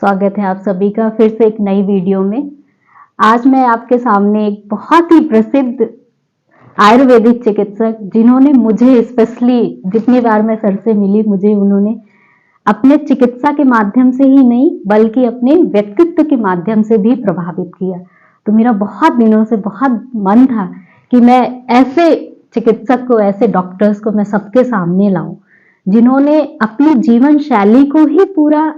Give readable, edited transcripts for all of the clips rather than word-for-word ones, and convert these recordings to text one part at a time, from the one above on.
स्वागत है आप सभी का फिर से एक नई वीडियो में। आज मैं आपके सामने एक बहुत ही प्रसिद्ध आयुर्वेदिक चिकित्सक, जिन्होंने मुझे स्पेशली जितनी बार मैं सर से मिली, मुझे उन्होंने अपने चिकित्सा के माध्यम से ही नहीं बल्कि अपने व्यक्तित्व के माध्यम से भी प्रभावित किया। तो मेरा बहुत दिनों से बहुत मन था कि मैं ऐसे चिकित्सक को, ऐसे डॉक्टर्स को मैं सबके सामने लाऊं, जिन्होंने अपनी जीवन शैली को ही पूरा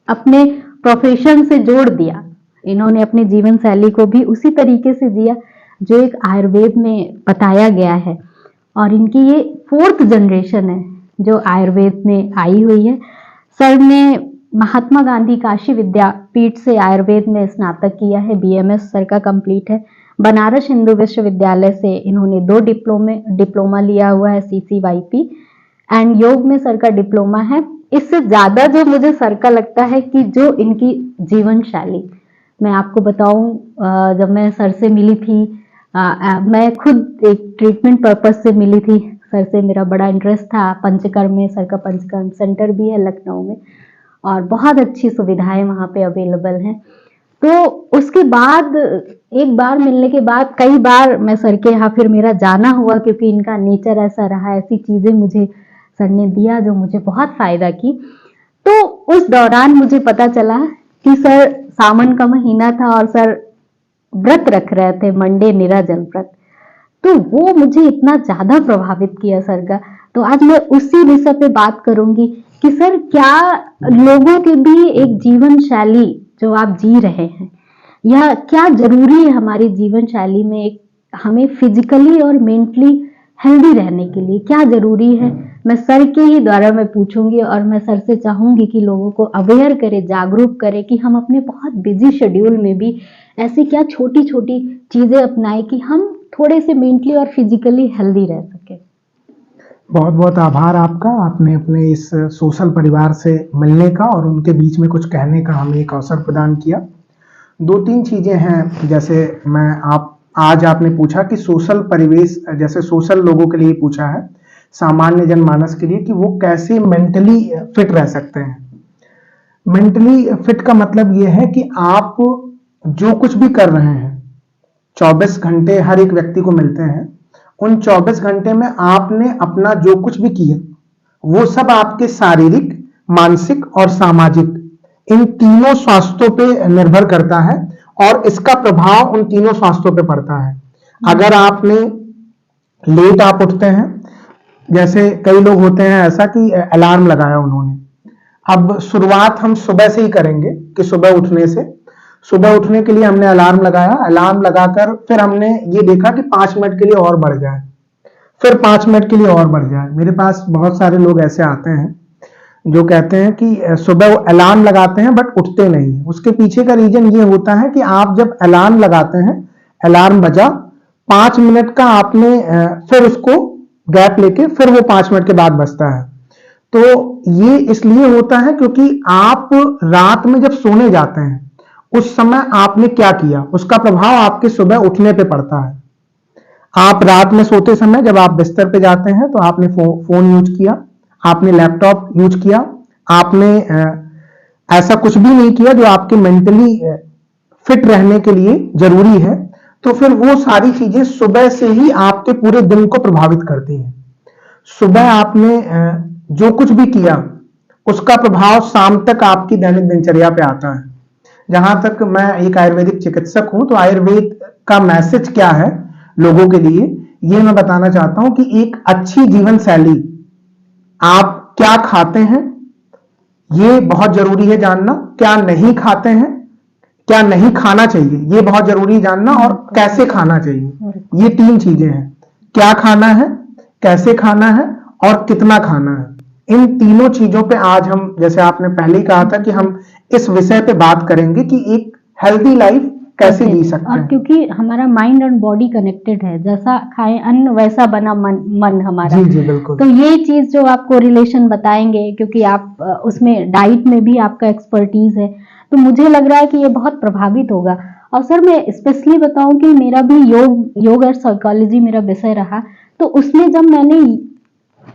अपने प्रोफेशन से जोड़ दिया। इन्होंने अपने जीवन शैली को भी उसी तरीके से जिया जो एक आयुर्वेद में बताया गया है, और इनकी ये 4th जनरेशन है जो आयुर्वेद में आई हुई है। सर ने महात्मा गांधी काशी विद्यापीठ से आयुर्वेद में स्नातक किया है, BMS सर का कंप्लीट है। बनारस हिंदू विश्वविद्यालय से इन्होंने 2 डिप्लोमा लिया हुआ है, CCYP, एंड योग में सर का डिप्लोमा है। इससे ज्यादा जो मुझे सर का लगता है कि जो इनकी जीवन शैली, मैं आपको बताऊं, जब मैं सर से मिली थी, मैं खुद एक ट्रीटमेंट पर्पस से मिली थी सर से। मेरा बड़ा इंटरेस्ट था पंचकर्म में, सर का पंचकर्म सेंटर भी है लखनऊ में और बहुत अच्छी सुविधाएं वहाँ पे अवेलेबल हैं। तो उसके बाद एक बार मिलने के बाद कई बार मैं सर के यहाँ फिर मेरा जाना हुआ, क्योंकि इनका नेचर ऐसा रहा, ऐसी चीजें मुझे सर ने दिया जो मुझे बहुत फायदा की। तो उस दौरान मुझे पता चला कि सर, सावन का महीना था और सर व्रत रख रहे थे, मंडे निराजल व्रत। तो वो मुझे इतना ज्यादा प्रभावित किया सर का। तो आज मैं उसी विषय पे बात करूंगी कि सर, क्या लोगों के भी एक जीवन शैली जो आप जी रहे हैं, या क्या जरूरी है हमारी जीवन शैली में, एक हमें फिजिकली और मेंटली हेल्दी रहने के लिए क्या जरूरी है, मैं सर के ही द्वारा मैं पूछूंगी। और मैं सर से चाहूंगी कि लोगों को अवेयर करे, जागरूक करे कि हम अपने बहुत बिजी शेड्यूल में भी ऐसी क्या छोटी छोटी चीजें अपनाएं कि हम थोड़े से मेंटली और फिजिकली हेल्दी रह सके। बहुत बहुत आभार आपका, आपने अपने इस सोशल परिवार से मिलने का और उनके बीच में कुछ कहने का हमें एक अवसर प्रदान किया। 2-3 चीजें हैं, जैसे आज आपने पूछा कि सोशल परिवेश, जैसे सोशल लोगों के लिए पूछा है, सामान्य जनमानस के लिए, कि वो कैसे मेंटली फिट रह सकते हैं। मेंटली फिट का मतलब ये है कि आप जो कुछ भी कर रहे हैं, 24 घंटे हर एक व्यक्ति को मिलते हैं, उन 24 घंटे में आपने अपना जो कुछ भी किया वो सब आपके शारीरिक, मानसिक और सामाजिक, इन तीनों स्वास्थ्यों पे निर्भर करता है और इसका प्रभाव उन तीनों स्वास्थ्यों पे पड़ता है। अगर आपने लेट आप उठते हैं, जैसे कई लोग होते हैं ऐसा कि अलार्म लगाया उन्होंने, अब शुरुआत हम सुबह से ही करेंगे कि सुबह उठने से, सुबह उठने के लिए हमने अलार्म लगाया, अलार्म लगाकर फिर हमने ये देखा कि 5 मिनट के लिए और बढ़ जाए, फिर 5 मिनट के लिए और बढ़ जाए। मेरे पास बहुत सारे लोग ऐसे आते हैं जो कहते हैं कि सुबह अलार्म लगाते हैं बट उठते नहीं। उसके पीछे का रीजन ये होता है कि आप जब अलार्म लगाते हैं, अलार्म बजा, 5 मिनट का आपने फिर उसको गैप लेके फिर वो 5 मिनट के बाद बजता है। तो ये इसलिए होता है क्योंकि आप रात में जब सोने जाते हैं उस समय आपने क्या किया, उसका प्रभाव आपके सुबह उठने पे पड़ता है। आप रात में सोते समय जब आप बिस्तर पे जाते हैं तो आपने फोन यूज किया, आपने लैपटॉप यूज किया, आपने ऐसा कुछ भी नहीं किया जो आपके मेंटली फिट रहने के लिए जरूरी है, तो फिर वो सारी चीजें सुबह से ही आपके पूरे दिन को प्रभावित करती हैं। सुबह आपने जो कुछ भी किया उसका प्रभाव शाम तक आपकी दैनिक दिनचर्या पे आता है। जहां तक मैं एक आयुर्वेदिक चिकित्सक हूं, तो आयुर्वेद का मैसेज क्या है लोगों के लिए, ये मैं बताना चाहता हूं कि एक अच्छी जीवन शैली, आप क्या खाते हैं ये बहुत जरूरी है जानना, क्या नहीं खाते हैं, क्या नहीं खाना चाहिए ये बहुत जरूरी है जानना, और कैसे खाना चाहिए, ये 3 चीजें हैं। क्या खाना है, कैसे खाना है और कितना खाना है। इन तीनों चीजों पे आज हम, जैसे आपने पहले ही कहा था कि हम इस विषय पे बात करेंगे कि एक हेल्दी लाइफ कैसे जी सकते हैं। और क्योंकि हमारा माइंड और बॉडी कनेक्टेड है, जैसा खाए अन्न वैसा बना मन हमारा। जी जी बिल्कुल। तो ये चीज जो आपको रिलेशन बताएंगे, क्योंकि आप उसमें डाइट में भी आपका एक्सपर्टीज है, तो मुझे लग रहा है कि ये बहुत प्रभावित होगा। और सर, मैं स्पेशली बताऊं कि मेरा भी योग और साइकोलॉजी मेरा विषय रहा, तो उसमें जब मैंने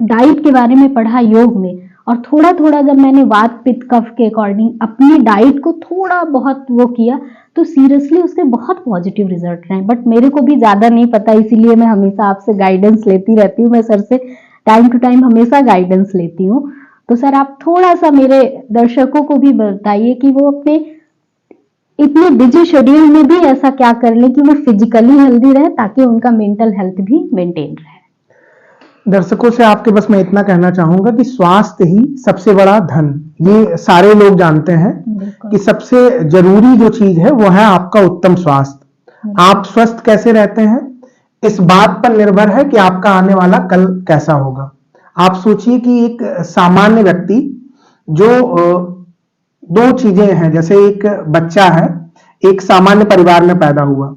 डाइट के बारे में पढ़ा योग में, और थोड़ा थोड़ा जब मैंने वात पित्त कफ के अकॉर्डिंग अपनी डाइट को थोड़ा बहुत वो किया, तो सीरियसली उसके बहुत पॉजिटिव रिजल्ट रहे। बट मेरे को भी ज्यादा नहीं पता, इसीलिए मैं हमेशा आपसे गाइडेंस लेती रहती हूँ। मैं सर से टाइम टू टाइम हमेशा गाइडेंस लेती हूँ। तो सर आप थोड़ा सा मेरे दर्शकों को भी बताइए कि वो अपने इतने बिजी शेड्यूल में भी ऐसा क्या कर लें कि वो फिजिकली हेल्दी रहे, ताकि उनका मेंटल हेल्थ भी मेंटेन रहे। दर्शकों से आपके बस मैं इतना कहना चाहूंगा कि स्वास्थ्य ही सबसे बड़ा धन, ये सारे लोग जानते हैं कि सबसे जरूरी जो चीज है वो है आपका उत्तम स्वास्थ्य। आप स्वस्थ कैसे रहते हैं इस बात पर निर्भर है कि आपका आने वाला कल कैसा होगा। आप सोचिए कि एक सामान्य व्यक्ति जो दो चीजें हैं, जैसे एक बच्चा है, एक सामान्य परिवार में पैदा हुआ,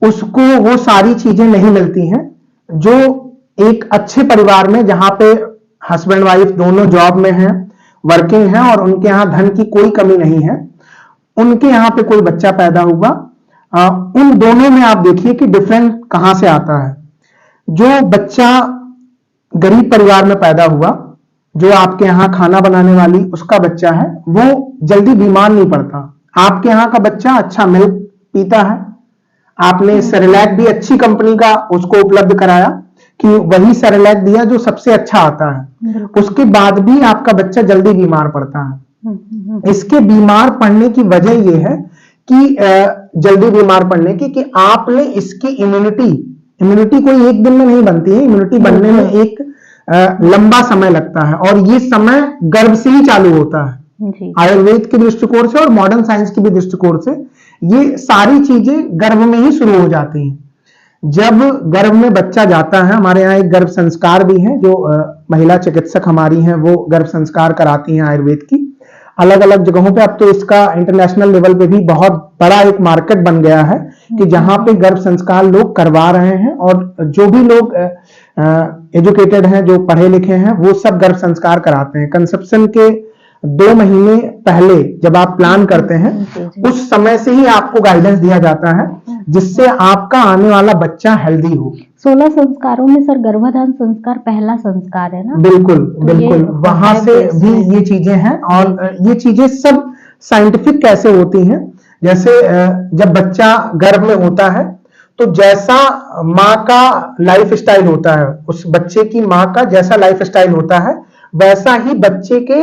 उसको वो सारी चीजें नहीं मिलती हैं जो एक अच्छे परिवार में, जहां पे हस्बैंड वाइफ दोनों जॉब में हैं, वर्किंग हैं और उनके यहां धन की कोई कमी नहीं है, उनके यहां पे कोई बच्चा पैदा हुआ, उन दोनों में आप देखिए कि डिफरेंस कहां से आता है। जो बच्चा गरीब परिवार में पैदा हुआ, जो आपके यहां खाना बनाने वाली उसका बच्चा है, वो जल्दी बीमार नहीं पड़ता। आपके यहां का बच्चा अच्छा मिल्क पीता है, आपने सेरेलैक भी अच्छी कंपनी का उसको उपलब्ध कराया कि वही सेरेलैक दिया जो सबसे अच्छा आता है, उसके बाद भी आपका बच्चा जल्दी बीमार पड़ता है। इसके बीमार पड़ने की वजह यह है कि जल्दी बीमार पड़ने की कि आपने इसकी इम्यूनिटी कोई एक दिन में नहीं बनती है, इम्यूनिटी बनने में एक लंबा समय लगता है, और ये समय गर्भ से ही चालू होता है। आयुर्वेद के दृष्टिकोण से और मॉडर्न साइंस के भी दृष्टिकोण से ये सारी चीजें गर्भ में ही शुरू हो जाती हैं। जब गर्भ में बच्चा जाता है, हमारे यहाँ एक गर्भ संस्कार भी है, जो महिला चिकित्सक हमारी हैं वो गर्भ संस्कार कराती हैं आयुर्वेद की अलग अलग जगहों पे। अब तो इसका इंटरनेशनल लेवल पे भी बहुत बड़ा एक मार्केट बन गया है कि जहां पे गर्भ संस्कार लोग करवा रहे हैं, और जो भी लोग एजुकेटेड हैं, जो पढ़े लिखे हैं, वो सब गर्भ संस्कार कराते हैं। कंसेप्शन के 2 महीने पहले जब आप प्लान करते हैं, उस समय से ही आपको गाइडेंस दिया जाता है जिससे आपका आने वाला बच्चा हेल्दी हो। 16 संस्कारों में सर गर्भाधान संस्कार पहला संस्कार है ना? बिल्कुल बिल्कुल, वहां से भी ये चीजें हैं। और ये चीजें सब साइंटिफिक कैसे होती हैं, जैसे जब बच्चा गर्भ में होता है तो जैसा माँ का लाइफ स्टाइल होता है, उस बच्चे की माँ का जैसा लाइफ स्टाइल होता है, वैसा ही बच्चे के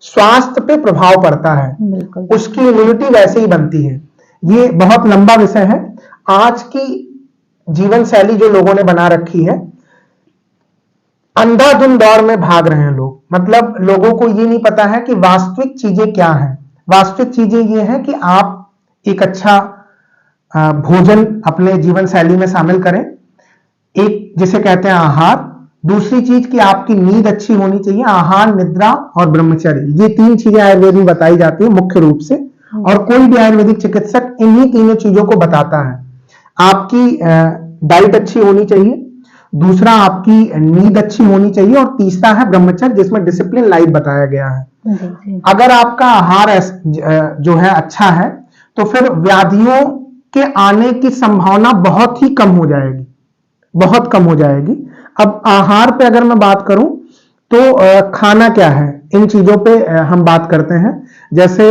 स्वास्थ्य पे प्रभाव पड़ता है, उसकी इम्यूनिटी वैसे ही बनती है। ये बहुत लंबा विषय है। आज की जीवन शैली जो लोगों ने बना रखी है, अंधाधुंध दौड़ में भाग रहे हैं लोग। मतलब लोगों को ये नहीं पता है कि वास्तविक चीजें क्या हैं। वास्तविक चीजें ये हैं कि आप एक अच्छा भोजन अपने जीवन शैली में शामिल करें, एक जिसे कहते हैं आहार। दूसरी चीज कि आपकी नींद अच्छी होनी चाहिए। आहार, निद्रा और ब्रह्मचर्य, ये 3 चीजें आयुर्वेद में बताई जाती है मुख्य रूप से, और कोई भी आयुर्वेदिक चिकित्सक इन्हीं तीनों चीजों को बताता है। आपकी डाइट अच्छी होनी चाहिए, दूसरा आपकी नींद अच्छी होनी चाहिए, और तीसरा है ब्रह्मचर्य, जिसमें डिसिप्लिन लाइफ बताया गया है। अगर आपका आहार जो है अच्छा है, तो फिर व्याधियों के आने की संभावना बहुत ही कम हो जाएगी, बहुत कम हो जाएगी। अब आहार पे अगर मैं बात करूं तो खाना क्या है, इन चीजों पे हम बात करते हैं। जैसे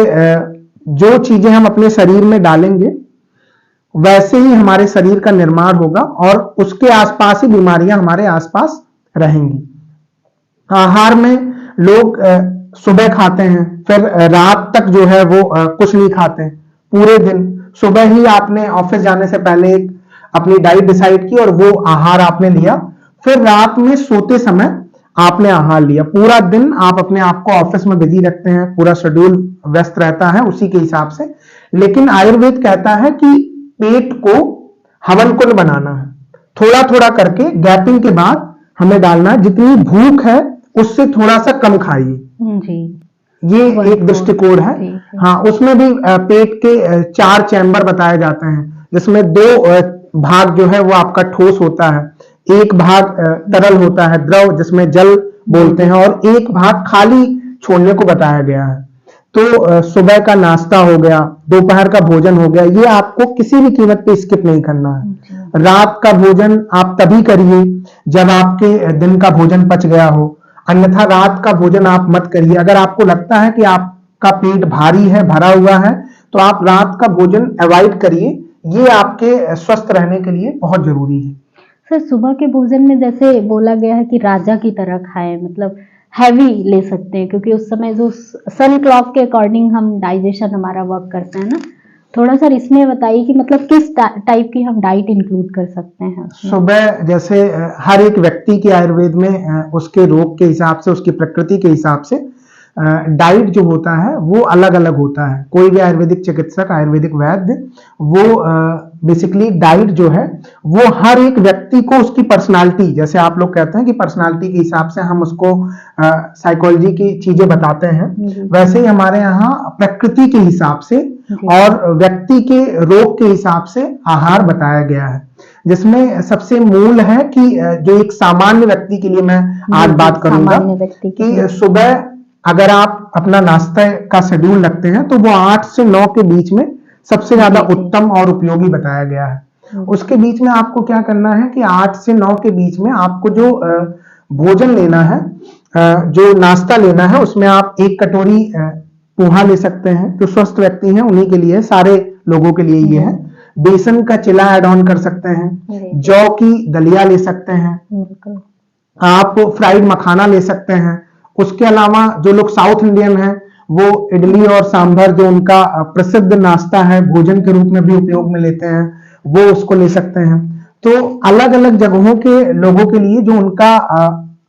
जो चीजें हम अपने शरीर में डालेंगे वैसे ही हमारे शरीर का निर्माण होगा, और उसके आसपास ही बीमारियां हमारे आसपास रहेंगी। आहार में लोग सुबह खाते हैं, फिर रात तक जो है वो कुछ नहीं खाते पूरे दिन। सुबह ही आपने ऑफिस जाने से पहले एक अपनी डाइट डिसाइड की और वो आहार आपने लिया, फिर रात में सोते समय आपने आहार लिया। पूरा दिन आप अपने आप को ऑफिस में बिजी रखते हैं, पूरा शेड्यूल व्यस्त रहता है उसी के हिसाब से। लेकिन आयुर्वेद कहता है कि पेट को हवन कुंड बनाना है, थोड़ा थोड़ा करके गैपिंग के बाद हमें डालना है। जितनी भूख है उससे थोड़ा सा कम खाइए, ये एक दृष्टिकोण है। हाँ, उसमें भी पेट के 4 चैम्बर बताए जाते हैं, जिसमें 2 भाग जो है वो आपका ठोस होता है, एक भाग तरल होता है, द्रव जिसमें जल बोलते हैं, और एक भाग खाली छोड़ने को बताया गया है। तो सुबह का नाश्ता हो गया, दोपहर का भोजन हो गया, ये आपको किसी भी कीमत पे स्किप नहीं करना है। रात का भोजन आप तभी करिए जब आपके दिन का भोजन पच गया हो। अन्यथा रात का भोजन आप मत करिए। अगर आपको लगता है कि आपका पेट भारी है, भरा हुआ है, तो आप रात का भोजन अवॉइड करिए। ये आपके स्वस्थ रहने के लिए बहुत जरूरी है। सर सुबह के भोजन में जैसे बोला गया है कि राजा की तरह खाएं, मतलब हैवी ले सकते हैं, क्योंकि उस समय जो सन क्लॉक के अकॉर्डिंग हम डाइजेशन हमारा वर्क करते हैं ना। थोड़ा सर इसमें बताइए कि मतलब किस टाइप की हम डाइट इंक्लूड कर सकते हैं उसमें? सुबह जैसे हर एक व्यक्ति के आयुर्वेद में उसके रोग के हिसाब से, उसकी प्रकृति के हिसाब से डाइट जो होता है वो अलग अलग होता है। कोई भी आयुर्वेदिक चिकित्सक, आयुर्वेदिक वैद्य, वो बेसिकली डाइट जो है वो हर एक व्यक्ति को उसकी पर्सनालिटी, जैसे आप लोग कहते हैं कि पर्सनालिटी के हिसाब से हम उसको साइकोलॉजी की चीजें बताते हैं, वैसे ही हमारे यहाँ प्रकृति के हिसाब से और व्यक्ति के रोग के हिसाब से आहार बताया गया है, जिसमें सबसे मूल है कि जो एक सामान्य व्यक्ति के लिए मैं आज बात करूंगा कि सुबह अगर आप अपना नाश्ता का शेड्यूल रखते हैं तो वो 8 से 9 के बीच में सबसे ज्यादा उत्तम और उपयोगी बताया गया है। उसके बीच में आपको क्या करना है कि 8 से 9 के बीच में आपको जो भोजन लेना है, जो नाश्ता लेना है, उसमें आप 1 कटोरी पोहा ले सकते हैं। जो स्वस्थ व्यक्ति हैं उन्हीं के लिए, सारे लोगों के लिए ये है। बेसन का चिला ऐड ऑन कर सकते हैं, जौ की दलिया ले सकते हैं, आप फ्राइड मखाना ले सकते हैं। उसके अलावा जो लोग साउथ इंडियन हैं वो इडली और सांभर, जो उनका प्रसिद्ध नाश्ता है, भोजन के रूप में भी उपयोग में लेते हैं, वो उसको ले सकते हैं। तो अलग अलग जगहों के लोगों के लिए जो उनका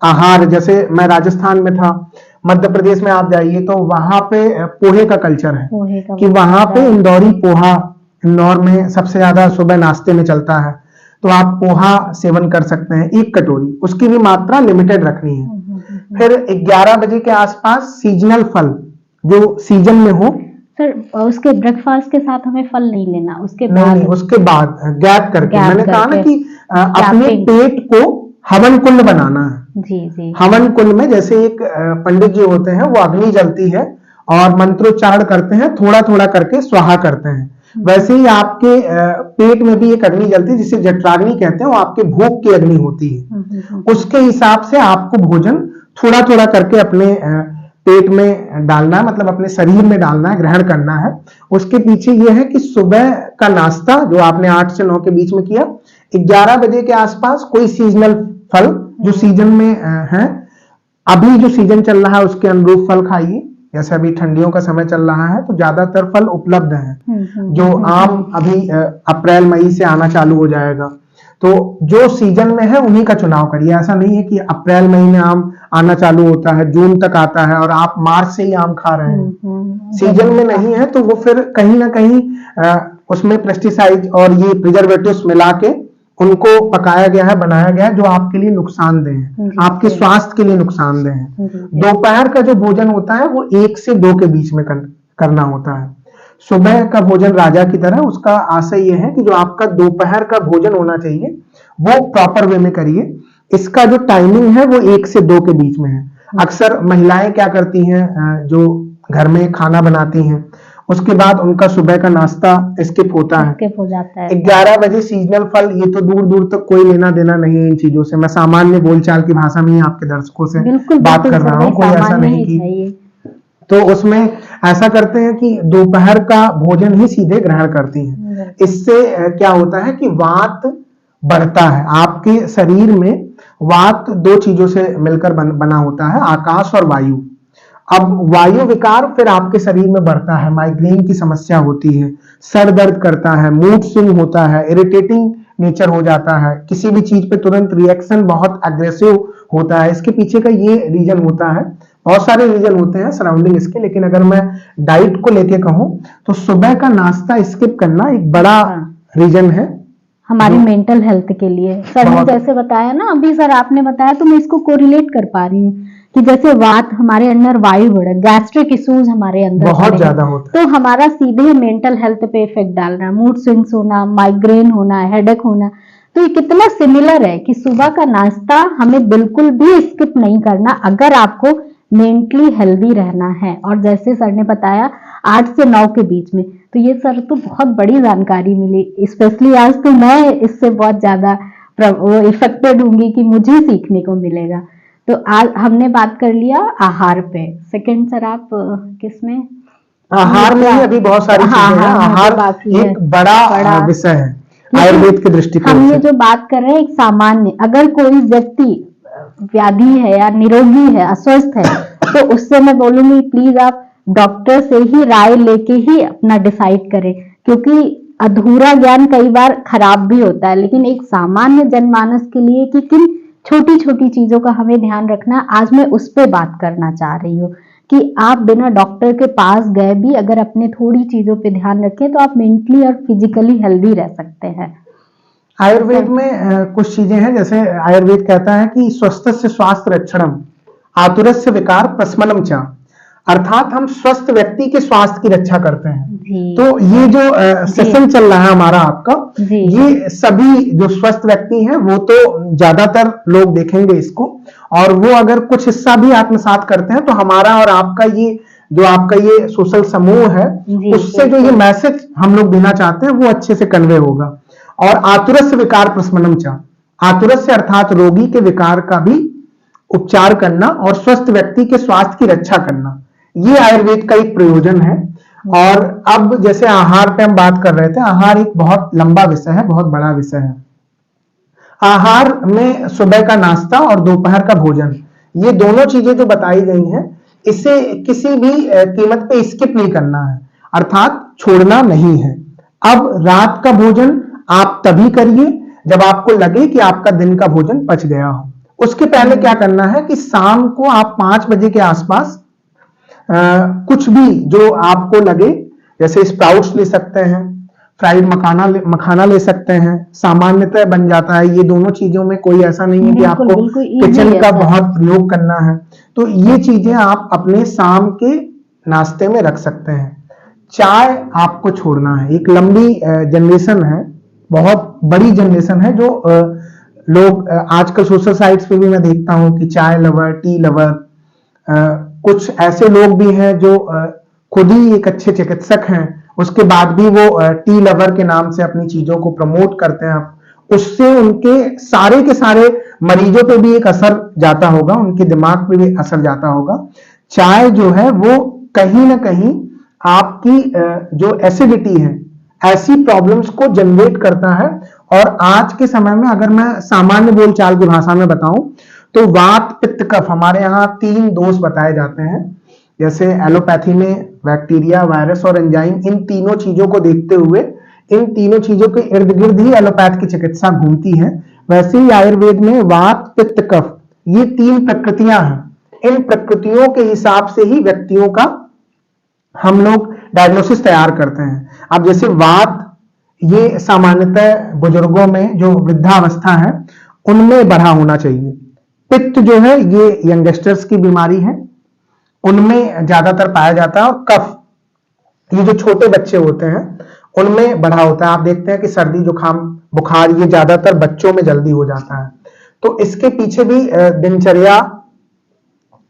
आहार, जैसे मैं राजस्थान में था, मध्य प्रदेश में आप जाइए तो वहां पे पोहे का कल्चर है कि वहां पे इंदौरी पोहा, इंदौर में सबसे ज्यादा सुबह नाश्ते में चलता है, तो आप पोहा सेवन कर सकते हैं 1 कटोरी। उसकी भी मात्रा लिमिटेड रखनी है। फिर 11 बजे के आसपास सीजनल फल जो सीजन में हो। सर उसके ब्रेकफास्ट के साथ हमें फल नहीं लेना, उसके बाद नहीं, उसके बाद गैप करके मैंने कहा ना कि अपने पेट को हवन कुंड बनाना है। जी जी। हवन कुंड में जैसे एक पंडित जी होते हैं, वो अग्नि जलती है और मंत्रोच्चारण करते हैं, थोड़ा थोड़ा करके स्वाहा करते हैं, वैसे ही आपके पेट में भी एक अग्नि जलती है जिसे जठराग्नि कहते हैं, वो आपके भूख की अग्नि होती है। उसके हिसाब से आपको भोजन थोड़ा थोड़ा करके अपने पेट में डालना है, मतलब अपने शरीर में डालना है, ग्रहण करना है। उसके पीछे ये है कि सुबह का नाश्ता जो आपने 8 से 9 के बीच में किया, 11 बजे के आसपास कोई सीजनल फल जो सीजन में है, अभी जो सीजन चल रहा है उसके अनुरूप फल खाइए। जैसे अभी ठंडियों का समय चल रहा है तो ज्यादातर फल उपलब्ध हैं। जो आम अभी अप्रैल मई से आना चालू हो जाएगा, तो जो सीजन में है उन्हीं का चुनाव करिए। ऐसा नहीं है कि अप्रैल मई में आम आना चालू होता है, जून तक आता है और आप मार्च से ही आम खा रहे हैं। सीजन में नहीं है तो वो फिर कहीं ना कहीं उसमें पेस्टिसाइड और ये प्रिजर्वेटिव्स मिला के उनको पकाया गया है, बनाया गया है, जो आपके लिए नुकसानदेह है, आपके स्वास्थ्य के लिए नुकसानदेह है। दोपहर का जो भोजन होता है वो 1 से 2 के बीच में करना होता है। सुबह का भोजन राजा की तरह, उसका आशय ये है कि जो आपका दोपहर का भोजन होना चाहिए वो प्रॉपर वे में करिए। इसका जो टाइमिंग है वो 1 से 2 के बीच में है। अक्सर महिलाएं क्या करती हैं, जो घर में खाना बनाती हैं, उसके बाद उनका सुबह का नाश्ता स्किप होता है, 11 बजे सीजनल फल, ये तो दूर दूर तक कोई लेना देना नहीं है इन चीजों से। मैं सामान्य बोलचाल की भाषा में ही आपके दर्शकों से बात कर रहा हूँ, कोई ऐसा नहीं कि तो उसमें ऐसा करते हैं कि दोपहर का भोजन ही सीधे ग्रहण करती हैं। इससे क्या होता है कि वात बढ़ता है। आपके शरीर में वात 2 चीजों से मिलकर बना होता है, आकाश और वायु। अब वायु विकार फिर आपके शरीर में बढ़ता है, माइग्रेन की समस्या होती है, सर दर्द करता है, मूड स्विंग होता है, इरिटेटिंग नेचर हो जाता है, किसी भी चीज पे तुरंत रिएक्शन बहुत एग्रेसिव होता है। इसके पीछे का ये रीजन होता है। बहुत सारे रीजन होते हैं सराउंडिंग इसके, लेकिन अगर मैं डाइट को लेके कहूं तो सुबह का नाश्ता स्किप करना एक बड़ा रीजन है हमारी मेंटल हेल्थ के लिए। सर ने जैसे बताया ना अभी, सर आपने बताया तो मैं इसको कोरिलेट कर पा रही हूँ कि जैसे वात हमारे अंदर, वायु बढ़े, गैस्ट्रिक इश्यूज हमारे अंदर बहुत ज्यादा होता है, तो हमारा सीधे मेंटल हेल्थ पे इफेक्ट डाल रहा है। मूड स्विंग्स होना, माइग्रेन होना, हेडेक होना, तो ये कितना सिमिलर है कि सुबह का नाश्ता हमें बिल्कुल भी स्किप नहीं करना अगर आपको मेंटली हेल्दी रहना है। और जैसे सर ने बताया 8 से 9 के बीच में, तो ये सर तो बहुत बड़ी जानकारी मिली। स्पेशली आज तो मैं इससे बहुत ज्यादा इफेक्टेड होंगी कि मुझे सीखने को मिलेगा। तो आज हमने बात कर लिया आहार पे। सेकंड सर आप किसमें? आहार में ही अभी बहुत सारी चीजें हैं। आहार एक बड़ा विषय है आयुर्वेद के दृष्टिकोण से। हम ये जो बात कर रहे हैं एक सामान्य, अगर कोई व्यक्ति व्याधि है या निरोगी है, अस्वस्थ है, तो उससे मैं बोलूंगी प्लीज आप डॉक्टर से ही राय लेके ही अपना डिसाइड करें, क्योंकि अधूरा ज्ञान कई बार खराब भी होता है। लेकिन एक सामान्य जनमानस के लिए कि किन छोटी छोटी चीजों का हमें ध्यान रखना, आज मैं उस पर बात करना चाह रही हूँ कि आप बिना डॉक्टर के पास गए भी अगर अपने थोड़ी चीजों पे ध्यान रखें तो आप मेंटली और फिजिकली हेल्दी रह सकते हैं। आयुर्वेद में कुछ चीजें हैं, जैसे आयुर्वेद कहता है कि स्वस्थ से स्वास्थ्य रक्षणम आतुरस्य विकार प्रशमनम च, अर्थात हम स्वस्थ व्यक्ति के स्वास्थ्य की रक्षा करते हैं। तो ये जो सेशन चल रहा है हमारा आपका, ये सभी जो स्वस्थ व्यक्ति हैं वो तो ज्यादातर लोग देखेंगे इसको, और वो अगर कुछ हिस्सा भी आत्मसात करते हैं तो हमारा और आपका ये जो आपका ये सोशल समूह है उससे जो ये मैसेज हम लोग देना चाहते हैं वो अच्छे से कन्वे होगा। और आतुरस्य विकार प्रशमनम च, आतुरस्य अर्थात रोगी के विकार का भी उपचार करना और स्वस्थ व्यक्ति के स्वास्थ्य की रक्षा करना, ये आयुर्वेद का एक प्रयोजन है। और अब जैसे आहार पे हम बात कर रहे थे, आहार एक बहुत लंबा विषय है, बहुत बड़ा विषय है। आहार में सुबह का नाश्ता और दोपहर का भोजन, ये दोनों चीजें जो बताई गई हैं, इसे किसी भी कीमत पे स्किप नहीं करना है, अर्थात छोड़ना नहीं है। अब रात का भोजन आप तभी करिए जब आपको लगे कि आपका दिन का भोजन पच गया हो। उसके पहले क्या करना है कि शाम को आप 5 बजे के आसपास कुछ भी जो आपको लगे, जैसे स्प्राउट्स ले सकते हैं, फ्राइड मखाना ले सकते हैं, सामान्यतः बन जाता है। ये दोनों चीजों में कोई ऐसा नहीं है कि आपको किचन का बहुत प्रयोग करना है। तो ये चीजें आप अपने शाम के नाश्ते में रख सकते हैं। चाय आपको छोड़ना है। एक लंबी जनरेशन है, बहुत बड़ी जनरेशन है, जो लोग आजकल सोशल साइट्स पे भी मैं देखता हूं कि चाय लवर, टी लवर, कुछ ऐसे लोग भी हैं जो खुद ही एक अच्छे चिकित्सक हैं, उसके बाद भी वो टी लवर के नाम से अपनी चीजों को प्रमोट करते हैं। उससे उनके सारे के सारे मरीजों पे भी एक असर जाता होगा, उनके दिमाग पे भी असर जाता होगा। चाय जो है वो कहीं ना कहीं आपकी जो एसिडिटी है, ऐसी प्रॉब्लम्स को जनरेट करता है। और आज के समय में अगर मैं सामान्य बोलचाल की भाषा में बताऊं तो वात, पित्त, कफ, हमारे यहाँ 3 दोष बताए जाते हैं। जैसे एलोपैथी में बैक्टीरिया, वायरस और एंजाइम, इन तीनों चीजों को देखते हुए इन तीनों चीजों के इर्द गिर्द ही एलोपैथ की चिकित्सा घूमती है। वैसे ही आयुर्वेद में वात, पित्त, कफ, ये 3 प्रकृतियां हैं। इन प्रकृतियों के हिसाब से ही व्यक्तियों का हम लोग डायग्नोसिस तैयार करते हैं। अब जैसे वात, ये सामान्यतः बुजुर्गों में जो वृद्धावस्था है उनमें बढ़ा होना चाहिए। पित्त जो है ये यंगस्टर्स की बीमारी है, उनमें ज्यादातर पाया जाता है। और कफ, ये जो छोटे बच्चे होते हैं उनमें बढ़ा होता है। आप देखते हैं कि सर्दी, जुकाम, बुखार ये ज्यादातर बच्चों में जल्दी हो जाता है। तो इसके पीछे भी दिनचर्या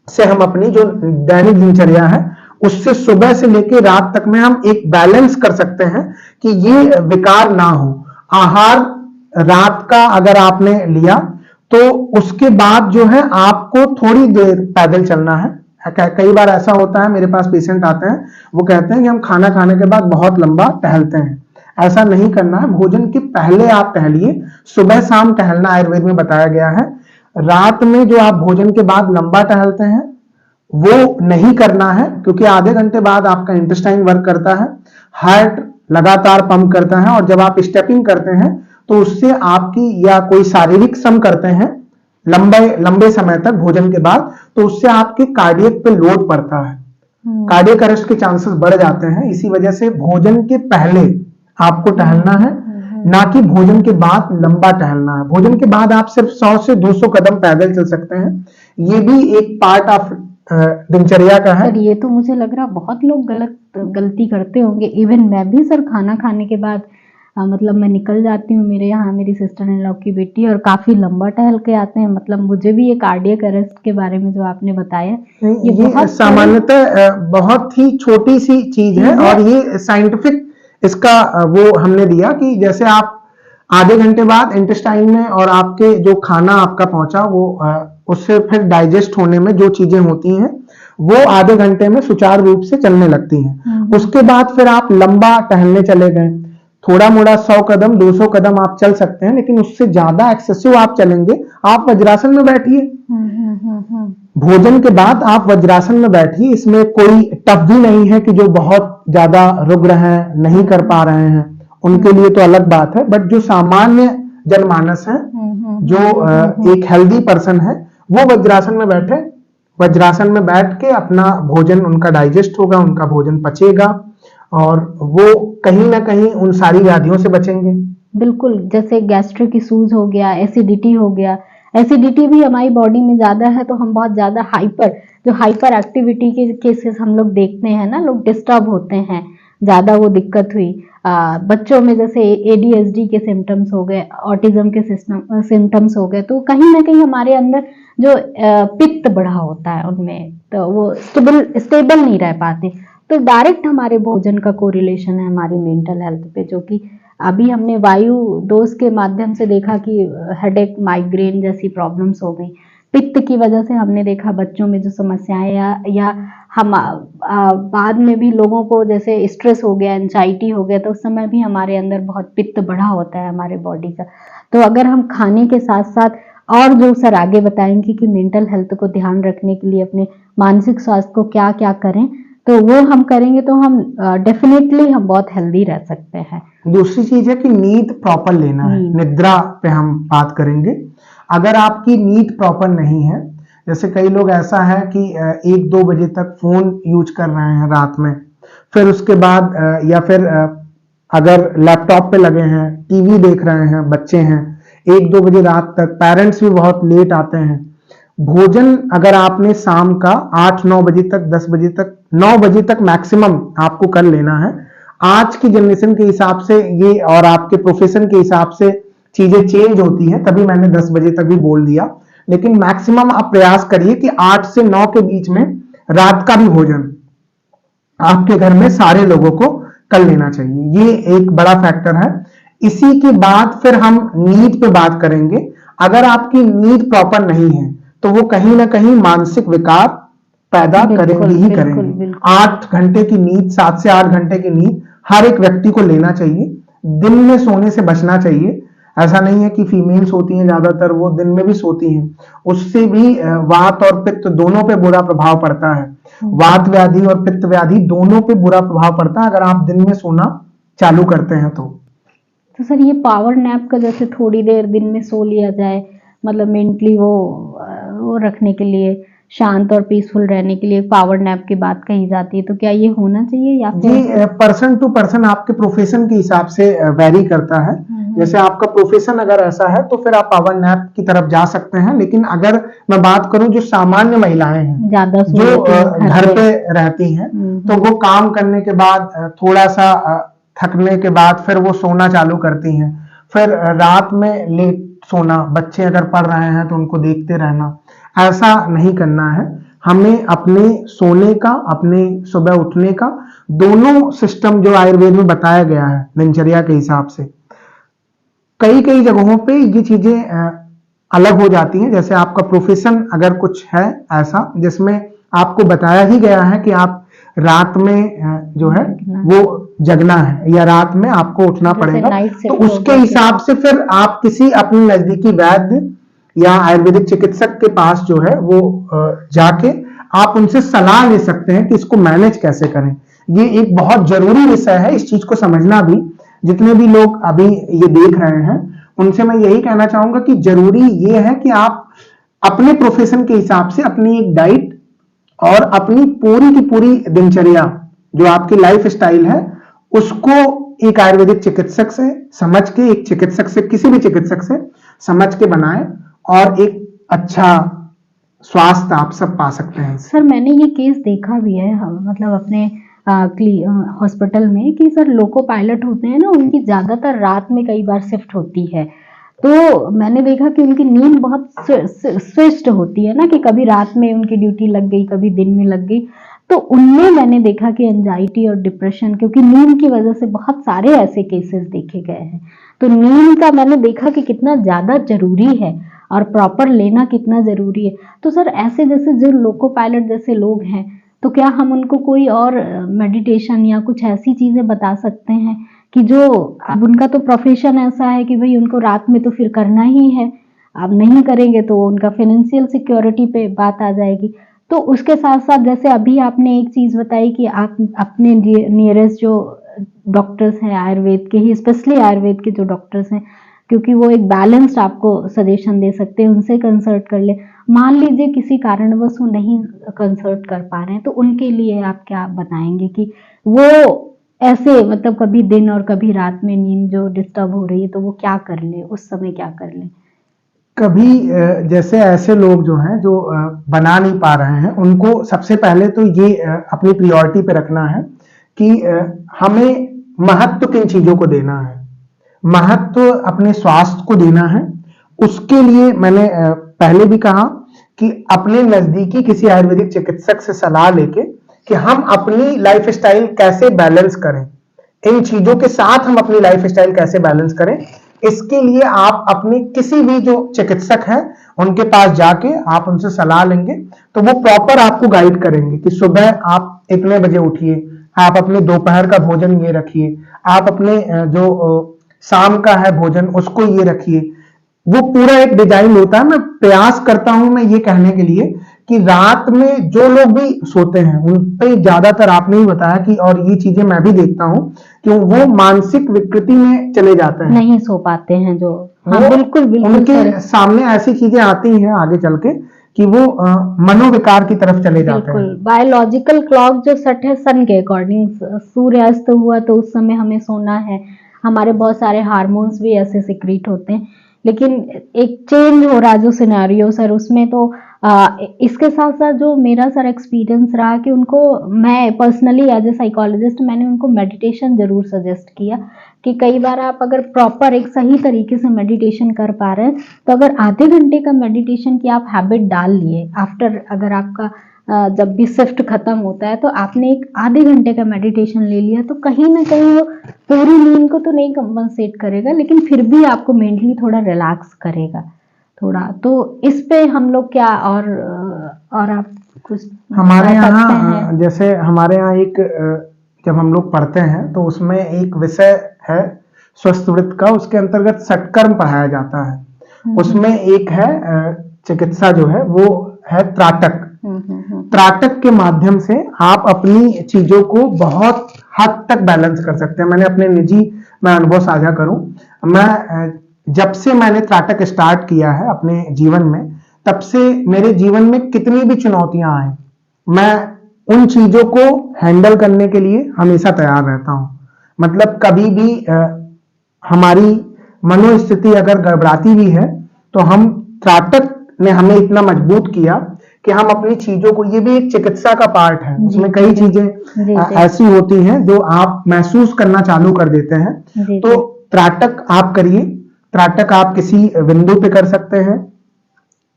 से हम अपनी जो दैनिक दिनचर्या है उससे सुबह से लेकर रात तक में हम एक बैलेंस कर सकते हैं कि ये विकार ना हो। आहार रात का अगर आपने लिया तो उसके बाद जो है आपको थोड़ी देर पैदल चलना है। कई बार ऐसा होता है, मेरे पास पेशेंट आते हैं, वो कहते हैं कि हम खाना खाने के बाद बहुत लंबा टहलते हैं। ऐसा नहीं करना है, भोजन के पहले आप टहलिए। सुबह शाम टहलना आयुर्वेद में बताया गया है। रात में जो आप भोजन के बाद लंबा टहलते हैं वो नहीं करना है, क्योंकि आधे घंटे बाद आपका इंटेस्टाइन वर्क करता है, हार्ट लगातार पंप करता है, और जब आप स्टेपिंग करते हैं तो उससे आपकी, या कोई शारीरिक श्रम करते हैं लंबे समय तक भोजन के बाद, तो उससे आपके कार्डियक पे लोड पड़ता है, कार्डियक अरेस्ट के चांसेस बढ़ जाते हैं। इसी वजह से भोजन के पहले आपको टहलना है, ना कि भोजन के बाद लंबा टहलना है। भोजन के बाद आप सिर्फ 100 से 200 कदम पैदल चल सकते हैं। ये भी एक पार्ट ऑफ दिनचर्या का है। सर ये तो मुझे लग रहा बहुत लोग गलती करते होंगे। इवन मैं भी सर खाना खाने के बाद मतलब मैं निकल जाती हूँ, मेरे यहाँ मेरी सिस्टर इन लॉ की बेटी, और काफी लंबा टहल के आते हैं। मतलब मुझे भी ये कार्डियक अरेस्ट के बारे में जो आपने बताया, ये सामान्यतः बहुत ही छोटी सी चीज है, और ये साइंटिफिक इसका वो हमने दिया कि जैसे आप आधे घंटे बाद इंटेस्टाइन में और आपके जो खाना आपका पहुंचा वो उससे फिर डाइजेस्ट होने में जो चीजें होती हैं वो आधे घंटे में सुचारू रूप से चलने लगती हैं। उसके बाद फिर आप लंबा टहलने चले गए, थोड़ा मोड़ा 100 कदम 200 कदम आप चल सकते हैं, लेकिन उससे ज्यादा एक्सेसिव आप चलेंगे, आप वज्रासन में बैठिए। भोजन के बाद आप वज्रासन में बैठिए। इसमें कोई टफ भी नहीं है कि जो बहुत ज्यादा रुग्ण हैं, नहीं कर पा रहे हैं, उनके लिए तो अलग बात है, बट जो सामान्य जनमानस है, जो एक हेल्दी पर्सन है, वो वज्रासन में बैठे। वज्रासन में बैठ के अपना भोजन उनका डाइजेस्ट होगा, उनका भोजन पचेगा और वो कहीं ना कहीं उन सारी व्याधियों से बचेंगे। बिल्कुल, जैसे गैस्ट्रिक इश्यूज हो गया, एसिडिटी हो गया, एसिडिटी भी हमारी बॉडी में ज्यादा है तो हम बहुत ज्यादा हाइपर एक्टिविटी के केसेस हम लोग देखते हैं ना, लोग डिस्टर्ब होते हैं, ज्यादा वो दिक्कत हुई। बच्चों में जैसे एडीएचडी के सिम्टम्स हो गए, ऑटिज्म के सिम्टम्स हो गए, तो कहीं ना कहीं हमारे अंदर जो पित्त बढ़ा होता है उनमें, तो वो स्टेबल नहीं रह पाते। तो डायरेक्ट हमारे भोजन का कोरिलेशन है हमारी मेंटल हेल्थ पे, जो कि अभी हमने वायु दोष के माध्यम से देखा कि हेडेक, माइग्रेन जैसी प्रॉब्लम्स हो गई। पित्त की वजह से हमने देखा बच्चों में जो समस्याएं या हम बाद में भी लोगों को जैसे स्ट्रेस हो गया, एंजाइटी हो गया, तो उस समय भी हमारे अंदर बहुत पित्त बढ़ा होता है हमारे बॉडी का। तो अगर हम खाने के साथ साथ और जो सर आगे बताएंगे कि मेंटल हेल्थ को ध्यान रखने के लिए अपने मानसिक स्वास्थ्य को क्या क्या करें, तो वो हम करेंगे तो हम डेफिनेटली हम बहुत हेल्दी रह सकते हैं। दूसरी चीज है कि नींद प्रॉपर लेना है। निद्रा पे हम बात करेंगे। अगर आपकी नींद प्रॉपर नहीं है, जैसे कई लोग ऐसा है कि 1-2 बजे तक फोन यूज कर रहे हैं रात में, फिर उसके बाद या फिर अगर लैपटॉप पे लगे हैं, टीवी देख रहे हैं, बच्चे हैं, 1-2 बजे रात तक, पेरेंट्स भी बहुत लेट आते हैं। भोजन अगर आपने शाम का 8-9 बजे तक, 10 बजे तक, 9 बजे तक मैक्सिमम आपको कर लेना है। आज की जनरेशन के हिसाब से ये और आपके प्रोफेशन के हिसाब से चीजें चेंज होती हैं, तभी मैंने 10 बजे तक भी बोल दिया, लेकिन मैक्सिमम आप प्रयास करिए कि 8 से 9 के बीच में रात का भी भोजन आपके घर में सारे लोगों को कर लेना चाहिए। ये एक बड़ा फैक्टर है। इसी के बाद फिर हम नींद पे बात करेंगे। अगर आपकी नींद प्रॉपर नहीं है तो वो कहीं ना कहीं मानसिक विकार पैदा करेंगे ही करेंगे। 8 घंटे की नींद, 7 से 8 घंटे की नींद हर एक व्यक्ति को लेना चाहिए। दिन में सोने से बचना चाहिए। ऐसा नहीं है कि फीमेल्स होती हैं ज्यादातर, वो दिन में भी सोती हैं, उससे भी वात और पित्त दोनों पे बुरा प्रभाव पड़ता है। वात व्याधि और पित्त व्याधि दोनों पे बुरा प्रभाव पड़ता है अगर आप दिन में सोना चालू करते हैं तो सर ये पावर नैप का, जैसे थोड़ी देर दिन में सो लिया जाए, मतलब मेंटली वो रखने के लिए, शांत और पीसफुल रहने के लिए पावर नैप की बात कही जाती है, तो क्या ये होना चाहिए या फिर? जी, पर्सन टू पर्सन आपके प्रोफेशन के हिसाब से वेरी करता है। जैसे आपका प्रोफेशन अगर ऐसा है तो फिर आप पावर नैप की तरफ जा सकते हैं, लेकिन अगर मैं बात करूं जो सामान्य महिलाएं हैं, ज्यादा जो घर पे रहती हैं, तो वो काम करने के बाद थोड़ा सा थकने के बाद फिर वो सोना चालू करती हैं, फिर रात में लेट सोना, बच्चे अगर पढ़ रहे हैं तो उनको देखते रहना, ऐसा नहीं करना है। हमें अपने सोने का, अपने सुबह उठने का, दोनों सिस्टम जो आयुर्वेद में बताया गया है दिनचर्या के हिसाब से, कई कई जगहों पे ये चीजें अलग हो जाती हैं। जैसे आपका प्रोफेशन अगर कुछ है ऐसा जिसमें आपको बताया ही गया है कि आप रात में जो है वो जगना है या रात में आपको उठना पड़ेगा, तो उसके हिसाब से फिर आप किसी अपने नजदीकी वैद्य या आयुर्वेदिक चिकित्सक के पास जो है वो जाके आप उनसे सलाह ले सकते हैं कि इसको मैनेज कैसे करें। ये एक बहुत जरूरी विषय है, इस चीज को समझना भी। जितने भी लोग अभी ये देख रहे हैं उनसे मैं यही कहना चाहूंगा कि जरूरी ये है कि आप अपने प्रोफेशन के हिसाब से अपनी एक डाइट और अपनी पूरी की पूरी दिनचर्या जो आपकी लाइफ स्टाइल है उसको एक आयुर्वेदिक चिकित्सक से समझ के, एक चिकित्सक से, किसी भी चिकित्सक से समझ के बनाएं और एक अच्छा स्वास्थ्य आप सब पा सकते हैं। सर मैंने ये केस देखा भी है, मतलब अपने हॉस्पिटल में, कि सर लोको पायलट होते हैं ना, उनकी ज्यादातर रात में कई बार शिफ्ट होती है, तो मैंने देखा कि उनकी नींद बहुत स्विच्ड होती है ना, कि कभी रात में उनकी ड्यूटी लग गई, कभी दिन में लग गई, तो उनमें मैंने देखा कि एंजाइटी और डिप्रेशन, क्योंकि नींद की वजह से बहुत सारे ऐसे केसेस देखे गए हैं। तो नींद का मैंने देखा कि कितना ज्यादा जरूरी है और प्रॉपर लेना कितना ज़रूरी है। तो सर ऐसे जैसे जो लोको पायलट जैसे लोग हैं, तो क्या हम उनको कोई और मेडिटेशन या कुछ ऐसी चीज़ें बता सकते हैं कि जो, अब उनका तो प्रोफेशन ऐसा है कि भाई उनको रात में तो फिर करना ही है, अब नहीं करेंगे तो उनका फाइनेंशियल सिक्योरिटी पे बात आ जाएगी। तो उसके साथ साथ जैसे अभी आपने एक चीज़ बताई कि आप अपने नियरेस्ट जो डॉक्टर्स हैं आयुर्वेद के ही, स्पेशली आयुर्वेद के जो डॉक्टर्स हैं, क्योंकि वो एक बैलेंस्ड आपको सजेशन दे सकते हैं, उनसे कंसल्ट कर ले। मान लीजिए किसी कारणवश वो नहीं कंसल्ट कर पा रहे हैं, तो उनके लिए आप क्या बताएंगे कि वो ऐसे मतलब कभी दिन और कभी रात में नींद जो डिस्टर्ब हो रही है तो वो क्या कर ले, उस समय क्या कर ले? कभी जैसे ऐसे लोग जो हैं जो बना नहीं पा रहे हैं, उनको सबसे पहले तो ये अपनी प्रायोरिटी पे रखना है कि हमें महत्व किन चीजों को देना है। महत्व अपने स्वास्थ्य को देना है। उसके लिए मैंने पहले भी कहा कि अपने नजदीकी किसी आयुर्वेदिक चिकित्सक से सलाह लेके कि हम अपनी लाइफ स्टाइल कैसे बैलेंस करें, इन चीजों के साथ हम अपनी लाइफ स्टाइल कैसे बैलेंस करें, इसके लिए आप अपने किसी भी जो चिकित्सक हैं उनके पास जाके आप उनसे सलाह लेंगे तो वो प्रॉपर आपको गाइड करेंगे कि सुबह आप इतने बजे उठिए, आप अपने दोपहर का भोजन ये रखिए, आप अपने जो शाम का है भोजन उसको ये रखिए। वो पूरा एक डिजाइन होता है। मैं प्रयास करता हूं मैं ये कहने के लिए कि रात में जो लोग भी सोते हैं उन पे ज्यादातर आपने ही बताया कि, और ये चीजें मैं भी देखता हूं कि वो मानसिक विकृति में चले जाते हैं, नहीं सो पाते हैं जो, हाँ बिल्कुल बिल्कुल उनके सामने ऐसी चीजें आती हैं आगे चल के कि वो मनोविकार की तरफ चले जाते हैं। बिल्कुल, बायोलॉजिकल क्लॉक जो सेट है सन के अकॉर्डिंग, सूर्यास्त हुआ तो उस समय हमें सोना है, हमारे बहुत सारे हार्मोन्स भी ऐसे सिक्रीट होते हैं, लेकिन एक चेंज हो रहा जो सिनेरियो सर उसमें तो इसके साथ साथ जो मेरा सर एक्सपीरियंस रहा कि उनको, मैं पर्सनली एज ए साइकोलॉजिस्ट मैंने उनको मेडिटेशन जरूर सजेस्ट किया कि कई बार आप अगर प्रॉपर एक सही तरीके से मेडिटेशन कर पा रहे हैं तो अगर आधे घंटे का मेडिटेशन की आप हैबिट डाल लिए, आफ्टर अगर आपका जब भी शिफ्ट खत्म होता है तो आपने एक आधे घंटे का मेडिटेशन ले लिया तो कहीं ना कहीं वो पूरी नींद को तो नहीं कंपनसेट करेगा, लेकिन फिर भी आपको मेंटली थोड़ा रिलैक्स करेगा थोड़ा। तो इस पे हम लोग क्या और आप कुछ हमारे यहाँ जैसे हमारे यहाँ एक जब हम लोग पढ़ते हैं तो उसमें एक विषय है स्वस्थ वृत्त का, उसके अंतर्गत सत्कर्म पढ़ाया जाता है। उसमें एक है चिकित्सा जो है वो है त्राटक। त्राटक के माध्यम से आप अपनी चीजों को बहुत हद तक बैलेंस कर सकते हैं। मैंने अपने निजी मैं अनुभव साझा करूं, मैं जब से मैंने त्राटक स्टार्ट किया है अपने जीवन में, तब से मेरे जीवन में कितनी भी चुनौतियां आए, मैं उन चीजों को हैंडल करने के लिए हमेशा तैयार रहता हूं। मतलब कभी भी हमारी मनोस्थिति अगर गड़बड़ाती भी है तो हम, त्राटक ने हमें इतना मजबूत किया कि हम अपनी चीजों को, ये भी एक चिकित्सा का पार्ट है, उसमें कई चीजें ऐसी होती हैं जो आप महसूस करना चालू कर देते हैं। तो त्राटक आप करिए। त्राटक आप किसी बिंदु पे कर सकते हैं,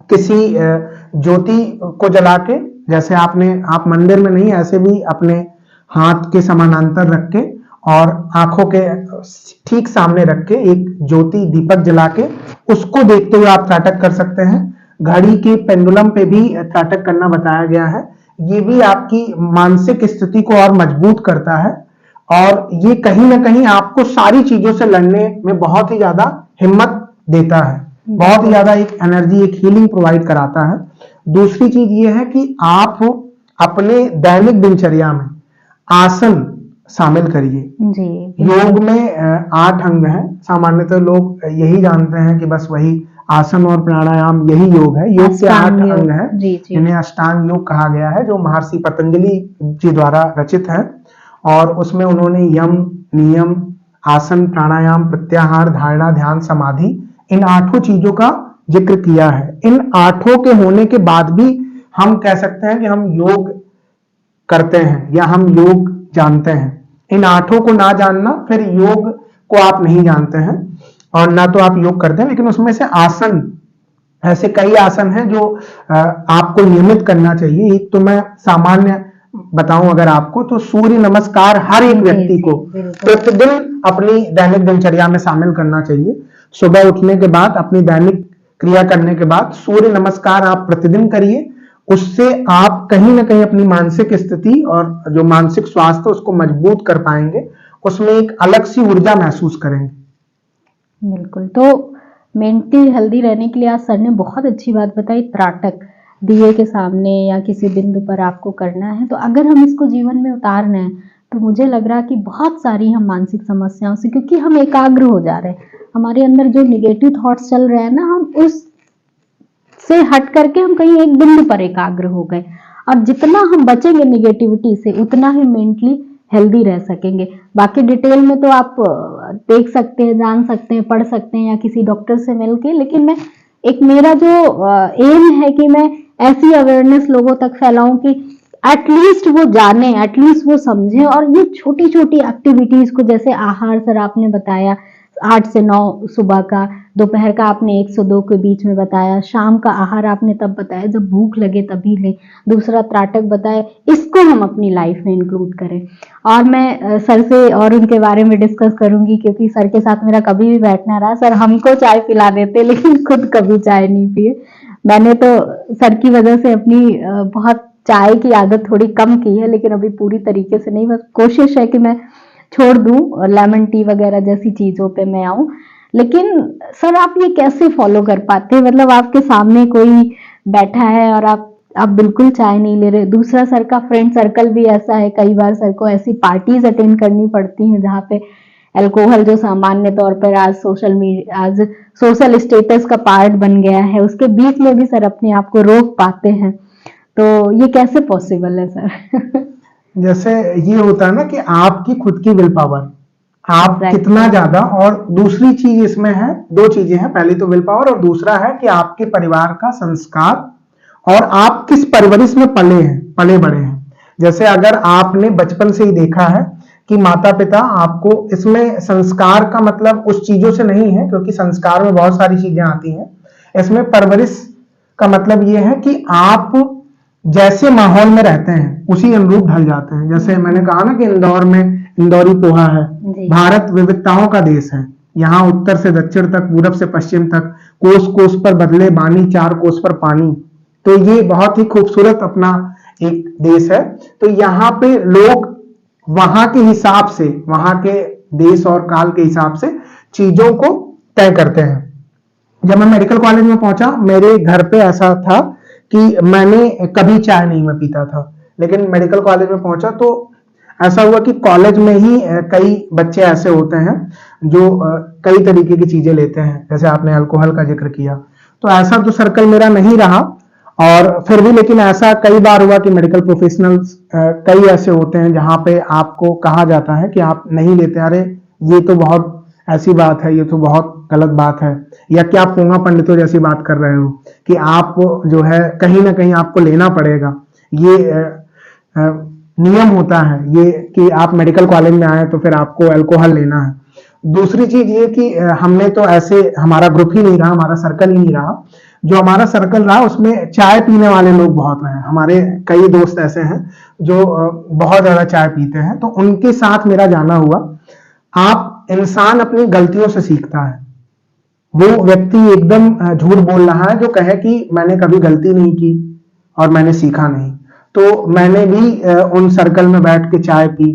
किसी ज्योति को जला के, जैसे आप मंदिर में नहीं, ऐसे भी अपने हाथ के समानांतर रख के और आंखों के ठीक सामने रख के एक ज्योति दीपक जला के उसको देखते हुए आप त्राटक कर सकते हैं। घड़ी के पेंडुलम पे भी त्राटक करना बताया गया है। ये भी आपकी मानसिक स्थिति को और मजबूत करता है और ये कहीं ना कहीं आपको सारी चीजों से लड़ने में बहुत ही ज्यादा हिम्मत देता है, बहुत ही ज्यादा एक एनर्जी, एक हीलिंग प्रोवाइड कराता है। दूसरी चीज ये है कि आप अपने दैनिक दिनचर्या में आसन शामिल करिए। योग में 8 अंग हैं। सामान्यतः लोग यही जानते हैं कि बस वही आसन और प्राणायाम यही योग है। योग के 8 अंग हैं जिन्हें अष्टांग योग कहा गया है, जो महर्षि पतंजलि जी द्वारा रचित है। और उसमें उन्होंने यम, नियम, आसन, प्राणायाम, प्रत्याहार, धारणा, ध्यान, समाधि, इन 8 चीजों का जिक्र किया है। इन 8 के होने के बाद भी हम कह सकते हैं कि हम योग करते हैं या हम योग जानते हैं। इन 8 को ना जानना, फिर योग को आप नहीं जानते हैं और ना तो आप योग करते हैं। लेकिन उसमें से आसन, ऐसे कई आसन हैं जो आपको नियमित करना चाहिए। एक तो मैं सामान्य बताऊं अगर आपको, तो सूर्य नमस्कार हर एक व्यक्ति को प्रतिदिन अपनी दैनिक दिनचर्या में शामिल करना चाहिए। सुबह उठने के बाद अपनी दैनिक क्रिया करने के बाद सूर्य नमस्कार आप प्रतिदिन करिए। उससे आप कहीं ना कहीं अपनी मानसिक स्थिति और जो मानसिक स्वास्थ्य उसको मजबूत कर पाएंगे, उसमें एक अलग सी ऊर्जा महसूस करेंगे। बिल्कुल। तो मेंटली हेल्दी रहने के लिए आज सर ने बहुत अच्छी बात बताई, त्राटक दिए के सामने या किसी बिंदु पर आपको करना है। तो अगर हम इसको जीवन में उतार रहे हैं तो मुझे लग रहा है कि बहुत सारी हम मानसिक समस्याओं से, क्योंकि हम एकाग्र हो जा रहे हैं, हमारे अंदर जो निगेटिव थॉट्स चल रहे हैं ना, हम उस से हट करके हम कहीं एक बिंदु पर एकाग्र हो गए। और जितना हम बचेंगे निगेटिविटी से उतना ही मेंटली हेल्दी रह सकेंगे। बाकी डिटेल में तो आप देख सकते हैं, जान सकते हैं, पढ़ सकते हैं या किसी डॉक्टर से मिल के। लेकिन मैं एक मेरा जो एम है कि मैं ऐसी अवेयरनेस लोगों तक फैलाऊं कि एटलीस्ट वो जाने, एटलीस्ट वो समझे। और ये छोटी छोटी एक्टिविटीज को, जैसे आहार सर आपने बताया 8 से 9 सुबह का, दोपहर का आपने 1 से 2 के बीच में बताया, शाम का आहार आपने तब बताया जब भूख लगे तभी ले, दूसरा त्राटक बताया, इसको हम अपनी लाइफ में इंक्लूड करें। और मैं सर से और उनके बारे में डिस्कस करूंगी, क्योंकि सर के साथ मेरा कभी भी बैठना रहा, सर हमको चाय पिला देते लेकिन खुद कभी चाय नहीं पिए। मैंने तो सर की वजह से अपनी बहुत चाय की आदत थोड़ी कम की है, लेकिन अभी पूरी तरीके से नहीं, बस कोशिश है कि मैं छोड़ दूं, लेमन टी वगैरह जैसी चीजों पे मैं आऊं। लेकिन सर आप ये कैसे फॉलो कर पाते हैं? मतलब आपके सामने कोई बैठा है और आप बिल्कुल चाय नहीं ले रहे। दूसरा, सर का फ्रेंड सर्कल भी ऐसा है, कई बार सर को ऐसी पार्टीज अटेंड करनी पड़ती हैं जहाँ पे अल्कोहल, जो सामान्य तौर पर आज सोशल स्टेटस का पार्ट बन गया है, उसके बीच में भी सर अपने आप को रोक पाते हैं। तो ये कैसे पॉसिबल है सर? जैसे ये होता है ना कि आपकी खुद की विल पावर, आप Exactly. कितना ज्यादा, और दूसरी चीज इसमें है, 2 चीजें हैं, पहली तो विल पावर और दूसरा है कि आपके परिवार का संस्कार और आप किस परवरिश में पले बड़े हैं। जैसे अगर आपने बचपन से ही देखा है कि माता पिता आपको, इसमें संस्कार का मतलब उस चीजों से नहीं है, क्योंकि संस्कार में बहुत सारी चीजें आती हैं, इसमें परवरिश का मतलब ये है कि आप जैसे माहौल में रहते हैं उसी अनुरूप ढल जाते हैं। जैसे मैंने कहा ना कि इंदौर में इंदौरी पोहा है, भारत विविधताओं का देश है, यहाँ उत्तर से दक्षिण तक, पूरब से पश्चिम तक, कोस कोस पर बदले बानी, 4 कोस पर पानी। तो ये बहुत ही खूबसूरत अपना एक देश है। तो यहाँ पे लोग वहां के हिसाब से, वहां के देश और काल के हिसाब से चीजों को तय करते हैं। जब मैं मेडिकल कॉलेज में पहुंचा, मेरे घर पे ऐसा था कि मैंने कभी चाय नहीं मैं पीता था, लेकिन मेडिकल कॉलेज में पहुंचा तो ऐसा हुआ कि कॉलेज में ही कई बच्चे ऐसे होते हैं जो कई तरीके की चीजें लेते हैं, जैसे आपने अल्कोहल का जिक्र किया। तो ऐसा तो सर्कल मेरा नहीं रहा, और फिर भी लेकिन ऐसा कई बार हुआ कि मेडिकल प्रोफेशनल्स कई ऐसे होते हैं जहां पे आपको कहा जाता है कि आप नहीं लेते, अरे ये तो बहुत ऐसी बात है, ये तो बहुत गलत बात है, या क्या आप पोंगा पंडितों जैसी बात कर रहे हो कि आप जो है कहीं ना कहीं आपको लेना पड़ेगा, ये नियम होता है ये कि आप मेडिकल कॉलेज में आए तो फिर आपको अल्कोहल लेना है। दूसरी चीज ये कि हमने तो ऐसे, हमारा ग्रुप ही नहीं रहा, हमारा सर्कल ही नहीं रहा, जो हमारा सर्कल रहा उसमें चाय पीने वाले लोग बहुत रहे। हमारे कई दोस्त ऐसे हैं जो बहुत ज्यादा चाय पीते हैं, तो उनके साथ मेरा जाना हुआ। आप, इंसान अपनी गलतियों से सीखता है। वो व्यक्ति एकदम झूठ बोल रहा है जो कहे कि मैंने कभी गलती नहीं की और मैंने सीखा नहीं। तो मैंने भी उन सर्कल में बैठ के चाय पी,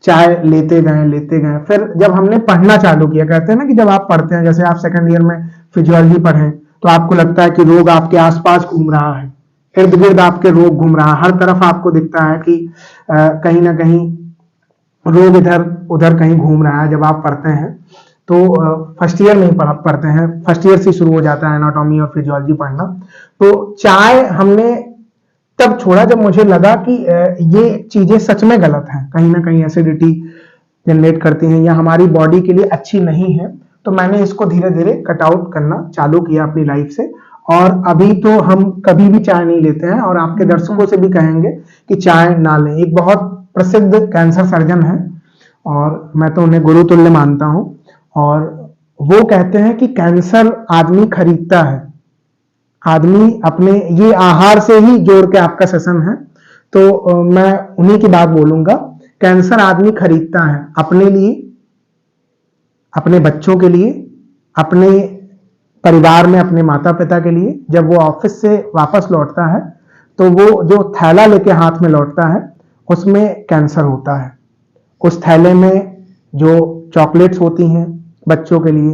चाय लेते गए। फिर जब हमने पढ़ना चालू किया, कहते हैं ना कि जब आप पढ़ते हैं, जैसे आप सेकंड ईयर में फिजियोलॉजी पढ़ें तो आपको लगता है कि रोग आपके आसपास घूम रहा है, इर्द गिर्द आपके रोग घूम रहा है, हर तरफ आपको दिखता है कि कहीं ना कहीं रोग इधर उधर कहीं घूम रहा है। जब आप पढ़ते हैं तो फर्स्ट ईयर में ही पढ़ते हैं, फर्स्ट ईयर से शुरू हो जाता है एनाटॉमी और फिजियोलॉजी पढ़ना। तो चाय हमने तब छोड़ा जब मुझे लगा कि ये चीजें सच में गलत हैं, कहीं ना कहीं एसिडिटी जनरेट करती हैं या हमारी बॉडी के लिए अच्छी नहीं है। तो मैंने इसको धीरे धीरे कट आउट करना चालू किया अपनी लाइफ से, और अभी तो हम कभी भी चाय नहीं लेते हैं, और आपके दर्शकों से भी कहेंगे कि चाय ना लें। एक बहुत प्रसिद्ध कैंसर सर्जन है और मैं तो उन्हें गुरु तुल्य मानता हूं, और वो कहते हैं कि कैंसर आदमी खरीदता है, आदमी अपने, ये आहार से ही जोड़ के आपका सेशन है तो मैं उन्हीं की बात बोलूंगा। कैंसर आदमी खरीदता है अपने लिए, अपने बच्चों के लिए, अपने परिवार में अपने माता पिता के लिए। जब वो ऑफिस से वापस लौटता है तो वो जो थैला लेके हाथ में लौटता है उसमें कैंसर होता है। उस थैले में जो चॉकलेट्स होती हैं बच्चों के लिए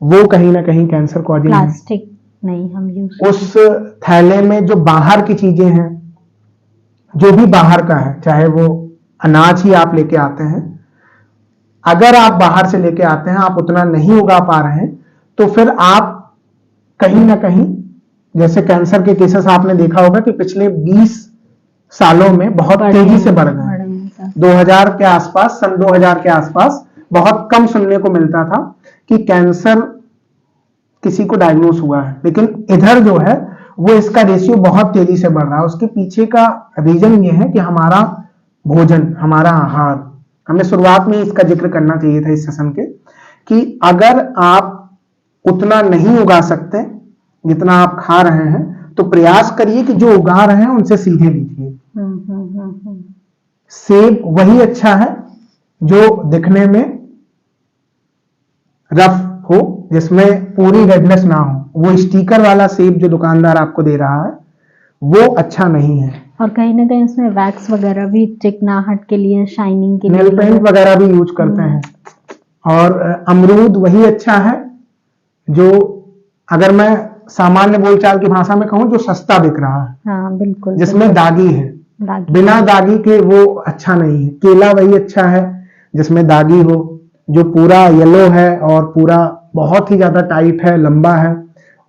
वो कहीं ना कहीं कैंसर कॉजिंग है। प्लास्टिक नहीं हम यूज, उस थैले में जो बाहर की चीजें हैं, जो भी बाहर का है, चाहे वो अनाज ही आप लेके आते हैं, अगर आप बाहर से लेके आते हैं, आप उतना नहीं उगा पा रहे हैं, तो फिर आप कहीं ना कहीं, जैसे कैंसर के केसेस आपने देखा होगा कि पिछले 20 सालों में बहुत तेजी से बढ़ गए। 2000 के आसपास, सन 2000 के आसपास बहुत कम सुनने को मिलता था कि कैंसर किसी को डायग्नोस हुआ है, लेकिन इधर जो है वो इसका रेशियो बहुत तेजी से बढ़ रहा है। उसके पीछे का रीजन ये है कि हमारा भोजन, हमारा आहार, हमें शुरुआत में इसका जिक्र करना चाहिए था इस सेशन के, कि अगर आप उतना नहीं उगा सकते जितना आप खा रहे हैं तो प्रयास करिए कि जो उगा रहे हैं उनसे सीधे लीजिए। सेब वही अच्छा है जो दिखने में रफ हो, जिसमें पूरी रेडनेस ना हो। वो स्टिकर वाला सेब जो दुकानदार आपको दे रहा है वो अच्छा नहीं है। और कहीं ना कहीं उसमें वैक्स वगैरह भी चिकनाहट के लिए, शाइनिंग के लिए, नेल पेंट वगैरह भी यूज करते हैं। और अमरूद वही अच्छा है जो, अगर मैं सामान्य बोलचाल की भाषा में कहूं, जो सस्ता बिक रहा है। हाँ बिल्कुल, जिसमें दागी है, बिना दागी के वो अच्छा नहीं है। केला वही अच्छा है जिसमें दागी हो, जो पूरा येलो है और पूरा बहुत ही ज्यादा टाइट है, लंबा है,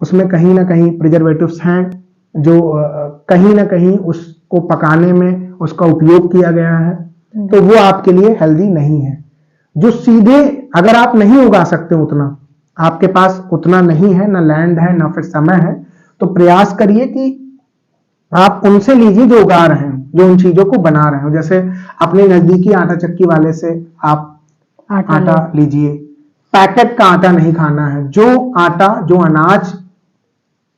उसमें कहीं ना कहीं प्रिजर्वेटिव्स हैं जो कहीं ना कहीं उसको पकाने में उसका उपयोग किया गया है, तो वो आपके लिए हेल्दी नहीं है। जो सीधे, अगर आप नहीं उगा सकते उतना, आपके पास उतना नहीं है, ना लैंड है ना फिर समय है, तो प्रयास करिए कि आप उनसे लीजिए जो उगा रहे हैं, जो उन चीजों को बना रहे हो। जैसे अपने नजदीकी आटा चक्की वाले से आप आटा लीजिए। पैकेट का आटा नहीं खाना है। जो आटा, जो अनाज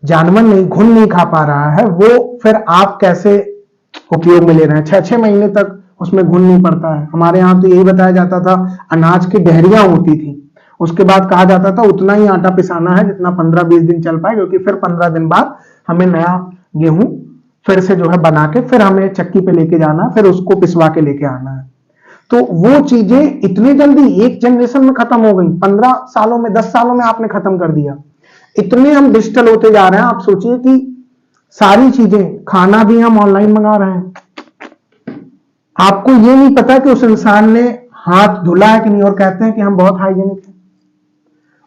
जानवर नहीं, घुन नहीं खा पा रहा है, वो फिर आप कैसे उपयोग में ले रहे हैं? 6-6 महीने तक उसमें घुन नहीं पड़ता है। हमारे यहाँ तो यही बताया जाता था, अनाज की ढेरियां होती थी, उसके बाद कहा जाता था उतना ही आटा पिसाना है जितना 15-20 दिन चल पाए, क्योंकि फिर 15 दिन बाद हमें नया गेहूं फिर से जो है बना के फिर हमें चक्की पे लेके जाना, फिर उसको पिसवा के लेके आना है। तो वो चीजें इतनी जल्दी एक जनरेशन में खत्म हो गई। 15 सालों में, 10 सालों में आपने खत्म कर दिया। इतने हम डिजिटल होते जा रहे हैं। आप सोचिए कि सारी चीजें, खाना भी हम ऑनलाइन मंगा रहे हैं। आपको ये नहीं पता कि उस इंसान ने हाथ धुला है कि नहीं, और कहते हैं कि हम बहुत हाइजीनिक हैं।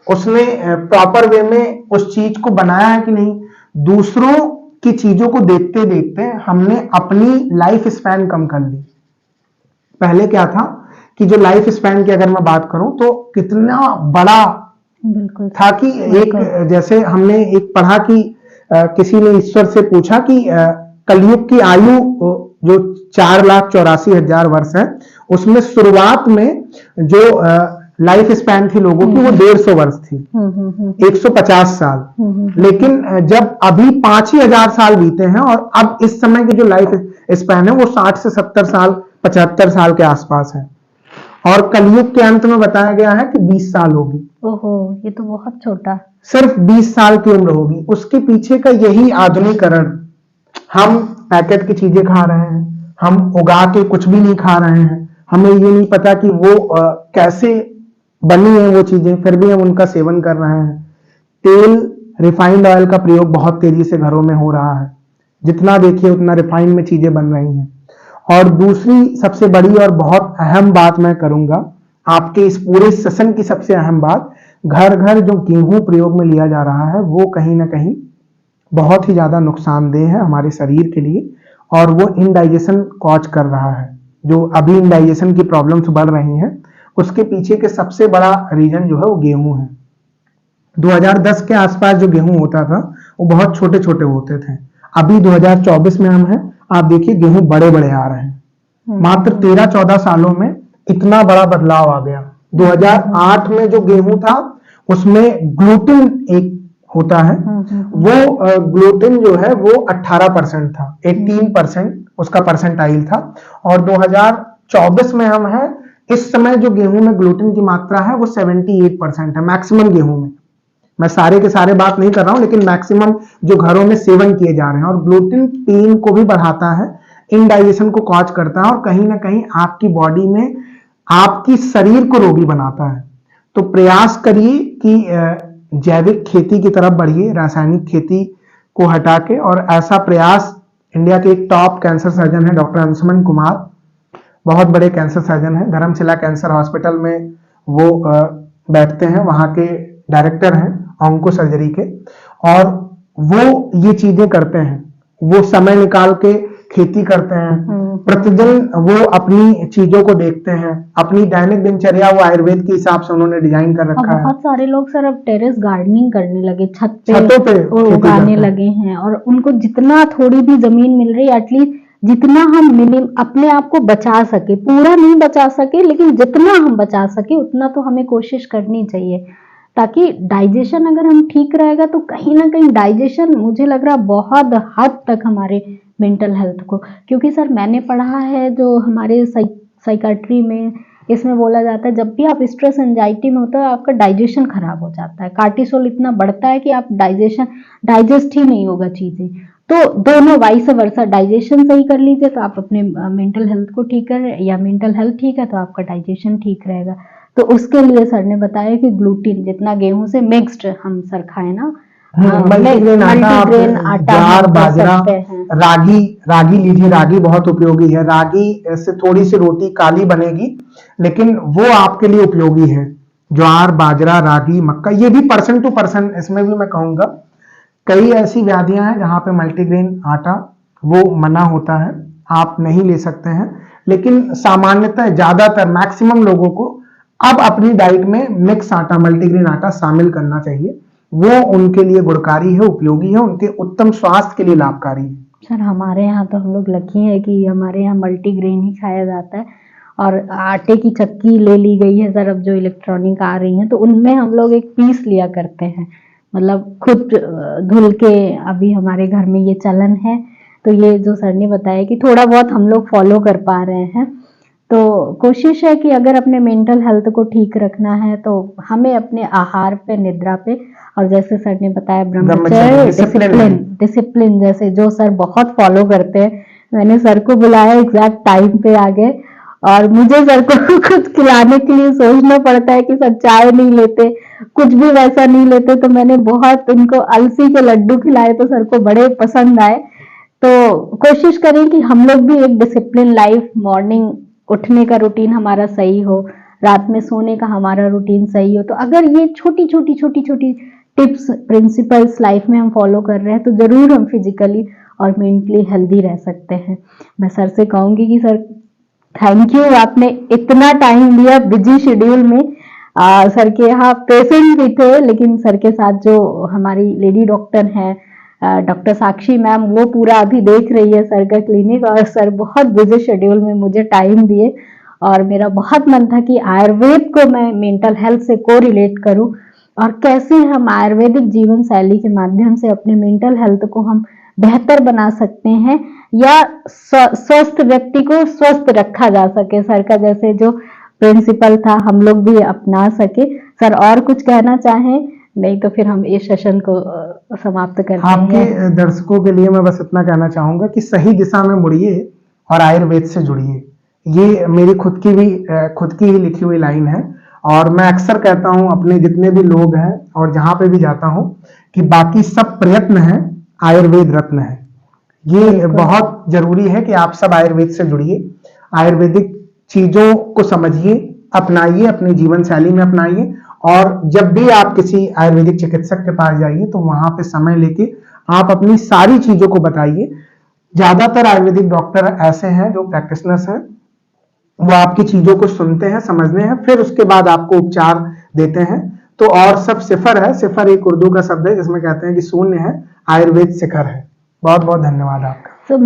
उसने प्रॉपर वे में उस चीज को बनाया है कि नहीं। दूसरों की चीजों को देखते देखते हमने अपनी लाइफ स्पैन कम कर ली। पहले क्या था कि जो लाइफ स्पैन की अगर मैं बात करूं तो कितना बड़ा बिल्कुल था कि एक, जैसे हमने एक पढ़ा कि किसी ने ईश्वर से पूछा कि कलयुग की आयु जो 4,84,000 वर्ष है, उसमें शुरुआत में जो लाइफ स्पैन थी लोगों की वो 150 वर्ष थी, 150 साल। लेकिन जब अभी 5,000 साल बीते हैं और अब इस समय की जो लाइफ स्पैन है वो 60 से 70 साल, 75 साल के आसपास है। और कलयुग के अंत में बताया गया है कि 20 साल होगी। ओहो, ये तो बहुत छोटा। सिर्फ 20 साल की उम्र होगी। उसके पीछे का यही आधुनिकीकरण। हम पैकेट की चीजें खा रहे हैं, हम उगा के कुछ भी नहीं खा रहे हैं, हमें ये नहीं पता कि वो कैसे बनी है वो चीजें, फिर भी हम उनका सेवन कर रहे हैं। तेल, रिफाइंड ऑयल का प्रयोग बहुत तेजी से घरों में हो रहा है। जितना देखिए उतना रिफाइंड में चीजें बन रही हैं। और दूसरी सबसे बड़ी और बहुत अहम बात मैं करूंगा, आपके इस पूरे सेशन की सबसे अहम बात, घर घर जो गेहूं प्रयोग में लिया जा रहा है वो कहीं ना कहीं बहुत ही ज्यादा नुकसानदेह है हमारे शरीर के लिए, और वो इनडाइजेशन कॉज कर रहा है। जो अभी इनडाइजेशन की प्रॉब्लम्स बढ़ रही हैं उसके पीछे के सबसे बड़ा रीजन जो है वो गेहूं है। 2010 के आसपास जो गेहूं होता था वो बहुत छोटे छोटे होते थे। अभी 2024 में हम हैं, आप देखिए गेहूं बड़े बड़े आ रहे हैं। मात्र 13-14 सालों में इतना बड़ा बदलाव आ गया। 2008 में जो गेहूं था उसमें ग्लूटेन एक होता है, वो ग्लूटेन जो है वो 18% था, 18% उसका परसेंटाइल था। और 2024 में हम हैं, इस समय जो गेहूं में ग्लूटेन की मात्रा है वो 78% है मैक्सिमम गेहूं में। मैं सारे के सारे बात नहीं कर रहा हूं, लेकिन मैक्सिमम जो घरों में सेवन किए जा रहे हैं। और ग्लूटेन पेन को भी बढ़ाता है, इनडाइजेशन को कॉज करता है और कहीं ना कहीं आपकी बॉडी में आपकी शरीर को रोगी बनाता है। तो प्रयास करिए कि जैविक खेती की तरफ बढ़िए, रासायनिक खेती को हटा के। और ऐसा प्रयास इंडिया के एक टॉप कैंसर सर्जन है डॉक्टर अंशुमन कुमार, बहुत बड़े कैंसर सर्जन है, धर्मशिला कैंसर हॉस्पिटल में वो बैठते हैं, वहां के डायरेक्टर हैं ऑन्को सर्जरी के, और वो ये चीजें करते हैं, वो समय निकाल के खेती करते हैं, प्रतिदिन वो अपनी चीजों को देखते हैं, अपनी दैनिक दिनचर्या वो आयुर्वेद के हिसाब से उन्होंने डिजाइन कर रखा है। बहुत सारे लोग सर अब टेरेस गार्डनिंग करने लगे, छतों पे उगाने लगे हैं, और उनको जितना थोड़ी भी जमीन मिल रही है, एटलीस्ट जितना हम मिनिमम अपने आप को बचा सके, पूरा नहीं बचा सके लेकिन जितना हम बचा सके उतना तो हमें कोशिश करनी चाहिए, ताकि डाइजेशन अगर हम ठीक रहेगा तो कहीं ना कहीं डाइजेशन मुझे लग रहा बहुत हद तक हमारे मेंटल हेल्थ को, क्योंकि सर मैंने पढ़ा है जो हमारे साइकाट्री में इसमें बोला जाता है जब भी आप स्ट्रेस एंजाइटी में होते हो आपका डाइजेशन खराब हो जाता है, कार्टिसोल इतना बढ़ता है कि आप डाइजेस्ट ही नहीं होगा चीजें। तो दोनों वाइस वर्सा, डाइजेशन सही कर लीजिए तो आप अपने मेंटल हेल्थ को ठीक कर, या मेंटल हेल्थ ठीक है तो आपका डाइजेशन ठीक रहेगा। तो उसके लिए सर ने बताया कि ग्लूटीन जितना गेहूं से मिक्स्ड हम सर खाए ना, मल्टीग्रेन आटा, ज्वार, बाजरा, रागी लीजिए, रागी बहुत उपयोगी है, रागी से थोड़ी सी रोटी काली बनेगी लेकिन वो आपके लिए उपयोगी है। ज्वार, बाजरा, रागी, मक्का, ये भी पर्सन टू पर्सन, इसमें भी मैं कहूंगा कई ऐसी व्याधियां हैं जहां पे मल्टीग्रेन आटा वो मना होता है, आप नहीं ले सकते हैं, लेकिन सामान्यतः ज्यादातर मैक्सिमम लोगों को अब अपनी डाइट में मिक्स आटा, मल्टीग्रेन आटा शामिल करना चाहिए। वो उनके लिए गुणकारी है, उपयोगी है, उनके उत्तम स्वास्थ्य के लिए लाभकारी है। सर हमारे यहाँ तो हम लोग लकी है कि हमारे यहाँ मल्टीग्रेन ही खाया जाता है, और आटे की चक्की ले ली गई है सर, अब जो इलेक्ट्रॉनिक आ रही हैं तो उनमें हम लोग एक पीस लिया करते हैं, मतलब खुद धुल के, अभी हमारे घर में ये चलन है। तो ये जो सर ने बताया कि थोड़ा बहुत हम लोग फॉलो कर पा रहे हैं, तो कोशिश है कि अगर अपने मेंटल हेल्थ को ठीक रखना है तो हमें अपने आहार पे, निद्रा पे, और जैसे सर ने बताया ब्रह्मचर्य, डिसिप्लिन जैसे जो सर बहुत फॉलो करते हैं, मैंने सर को बुलाया एग्जैक्ट टाइम पे आ गए, और मुझे सर को कुछ खिलाने के लिए सोचना पड़ता है कि सर चाय नहीं लेते, कुछ भी वैसा नहीं लेते, तो मैंने बहुत उनको अलसी के लड्डू खिलाए तो सर को बड़े पसंद आए। तो कोशिश करें कि हम लोग भी एक डिसिप्लिन लाइफ, मॉर्निंग उठने का रूटीन हमारा सही हो, रात में सोने का हमारा रूटीन सही हो, तो अगर ये छोटी छोटी टिप्स, प्रिंसिपल्स लाइफ में हम फॉलो कर रहे हैं तो जरूर हम फिजिकली और मेंटली हेल्दी रह सकते हैं। मैं सर से कहूंगी कि सर थैंक यू, आपने इतना टाइम दिया बिजी शेड्यूल में। सर के यहाँ पेशेंट भी थे, लेकिन सर के साथ जो हमारी लेडी डॉक्टर हैं डॉक्टर साक्षी मैम, वो पूरा अभी देख रही है सर का क्लिनिक, और सर बहुत बिजी शेड्यूल में मुझे टाइम दिए, और मेरा बहुत मन था कि आयुर्वेद को मैं मेंटल हेल्थ से को रिलेट करूं, और कैसे हम आयुर्वेदिक जीवन शैली के माध्यम से अपने मेंटल हेल्थ को हम बेहतर बना सकते हैं, या स्वस्थ व्यक्ति को स्वस्थ रखा जा सके। सर का जैसे जो प्रिंसिपल था हम लोग भी अपना सके। सर और कुछ कहना चाहें? नहीं तो फिर हम इस सेशन को समाप्त करते हैं। आपके दर्शकों के लिए मैं बस इतना कहना चाहूंगा कि सही दिशा में मुड़िए और आयुर्वेद से जुड़िए। ये मेरी खुद की ही लिखी हुई लाइन है, और मैं अक्सर कहता हूं अपने जितने भी लोग हैं और जहां पे भी जाता हूं कि बाकी सब प्रयत्न है, आयुर्वेद रत्न है। ये बहुत जरूरी है कि आप सब आयुर्वेद से जुड़िए, आयुर्वेदिक चीजों को समझिए, अपनाइए, अपनी जीवन शैली में अपनाइए, और जब भी आप किसी आयुर्वेदिक चिकित्सक के पास जाइए तो वहां पे समय लेके आप अपनी सारी चीजों को बताइए। ज्यादातर आयुर्वेदिक डॉक्टर ऐसे हैं जो प्रैक्टिशनर्स हैं, वो आपकी चीजों को सुनते हैं, समझते हैं, फिर उसके बाद आपको उपचार देते हैं। तो और सब सिफर है, सिफर एक उर्दू का शब्द है जिसमें कहते हैं कि शून्य है, आयुर्वेद शिखर है। बहुत बहुत धन्यवाद आपका। तो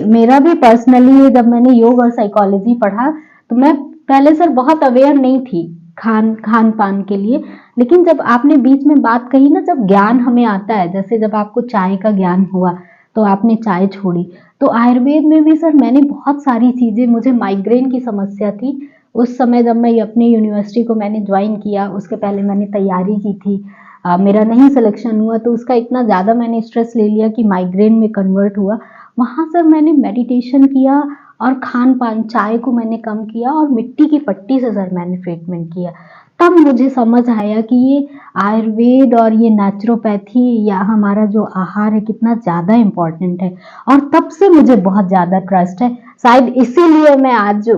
मेरा भी पर्सनली जब मैंने योग और साइकोलॉजी पढ़ा तो मैं पहले सर बहुत अवेयर नहीं थी खान पान के लिए, लेकिन जब आपने बीच में बात कही ना, जब ज्ञान हमें आता है, जैसे जब आपको चाय का ज्ञान हुआ तो आपने चाय छोड़ी, तो आयुर्वेद में भी सर मैंने बहुत सारी चीजें, मुझे माइग्रेन की समस्या थी उस समय जब मैं अपनी यूनिवर्सिटी को मैंने ज्वाइन किया, उसके पहले मैंने तैयारी की थी, मेरा नहीं सिलेक्शन हुआ तो उसका इतना ज़्यादा मैंने स्ट्रेस ले लिया कि माइग्रेन में कन्वर्ट हुआ। वहाँ सर मैंने मेडिटेशन किया और खान पान, चाय को मैंने कम किया और मिट्टी की पट्टी से सर मैंने ट्रीटमेंट किया। तब मुझे समझ आया कि ये आयुर्वेद और ये नेचुरोपैथी या हमारा जो आहार है कितना ज़्यादा इम्पोर्टेंट है, और तब से मुझे बहुत ज़्यादा ट्रस्ट है। शायद इसीलिए मैं आज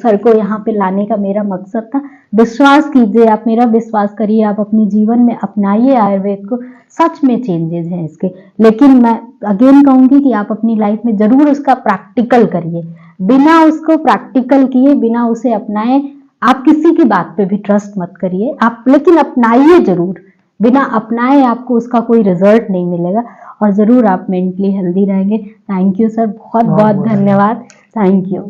सर को यहाँ पे लाने का मेरा मकसद था। विश्वास कीजिए, आप मेरा विश्वास करिए, आप अपने जीवन में अपनाइए आयुर्वेद को, सच में चेंजेस हैं इसके। लेकिन मैं अगेन कहूँगी कि आप अपनी लाइफ में ज़रूर उसका प्रैक्टिकल करिए। बिना उसको प्रैक्टिकल किए, बिना उसे अपनाए, आप किसी की बात पे भी ट्रस्ट मत करिए आप, लेकिन अपनाइए जरूर। बिना अपनाए आपको उसका कोई रिजल्ट नहीं मिलेगा, और जरूर आप मेंटली हेल्दी रहेंगे। थैंक यू सर, बहुत बहुत धन्यवाद। Thank you.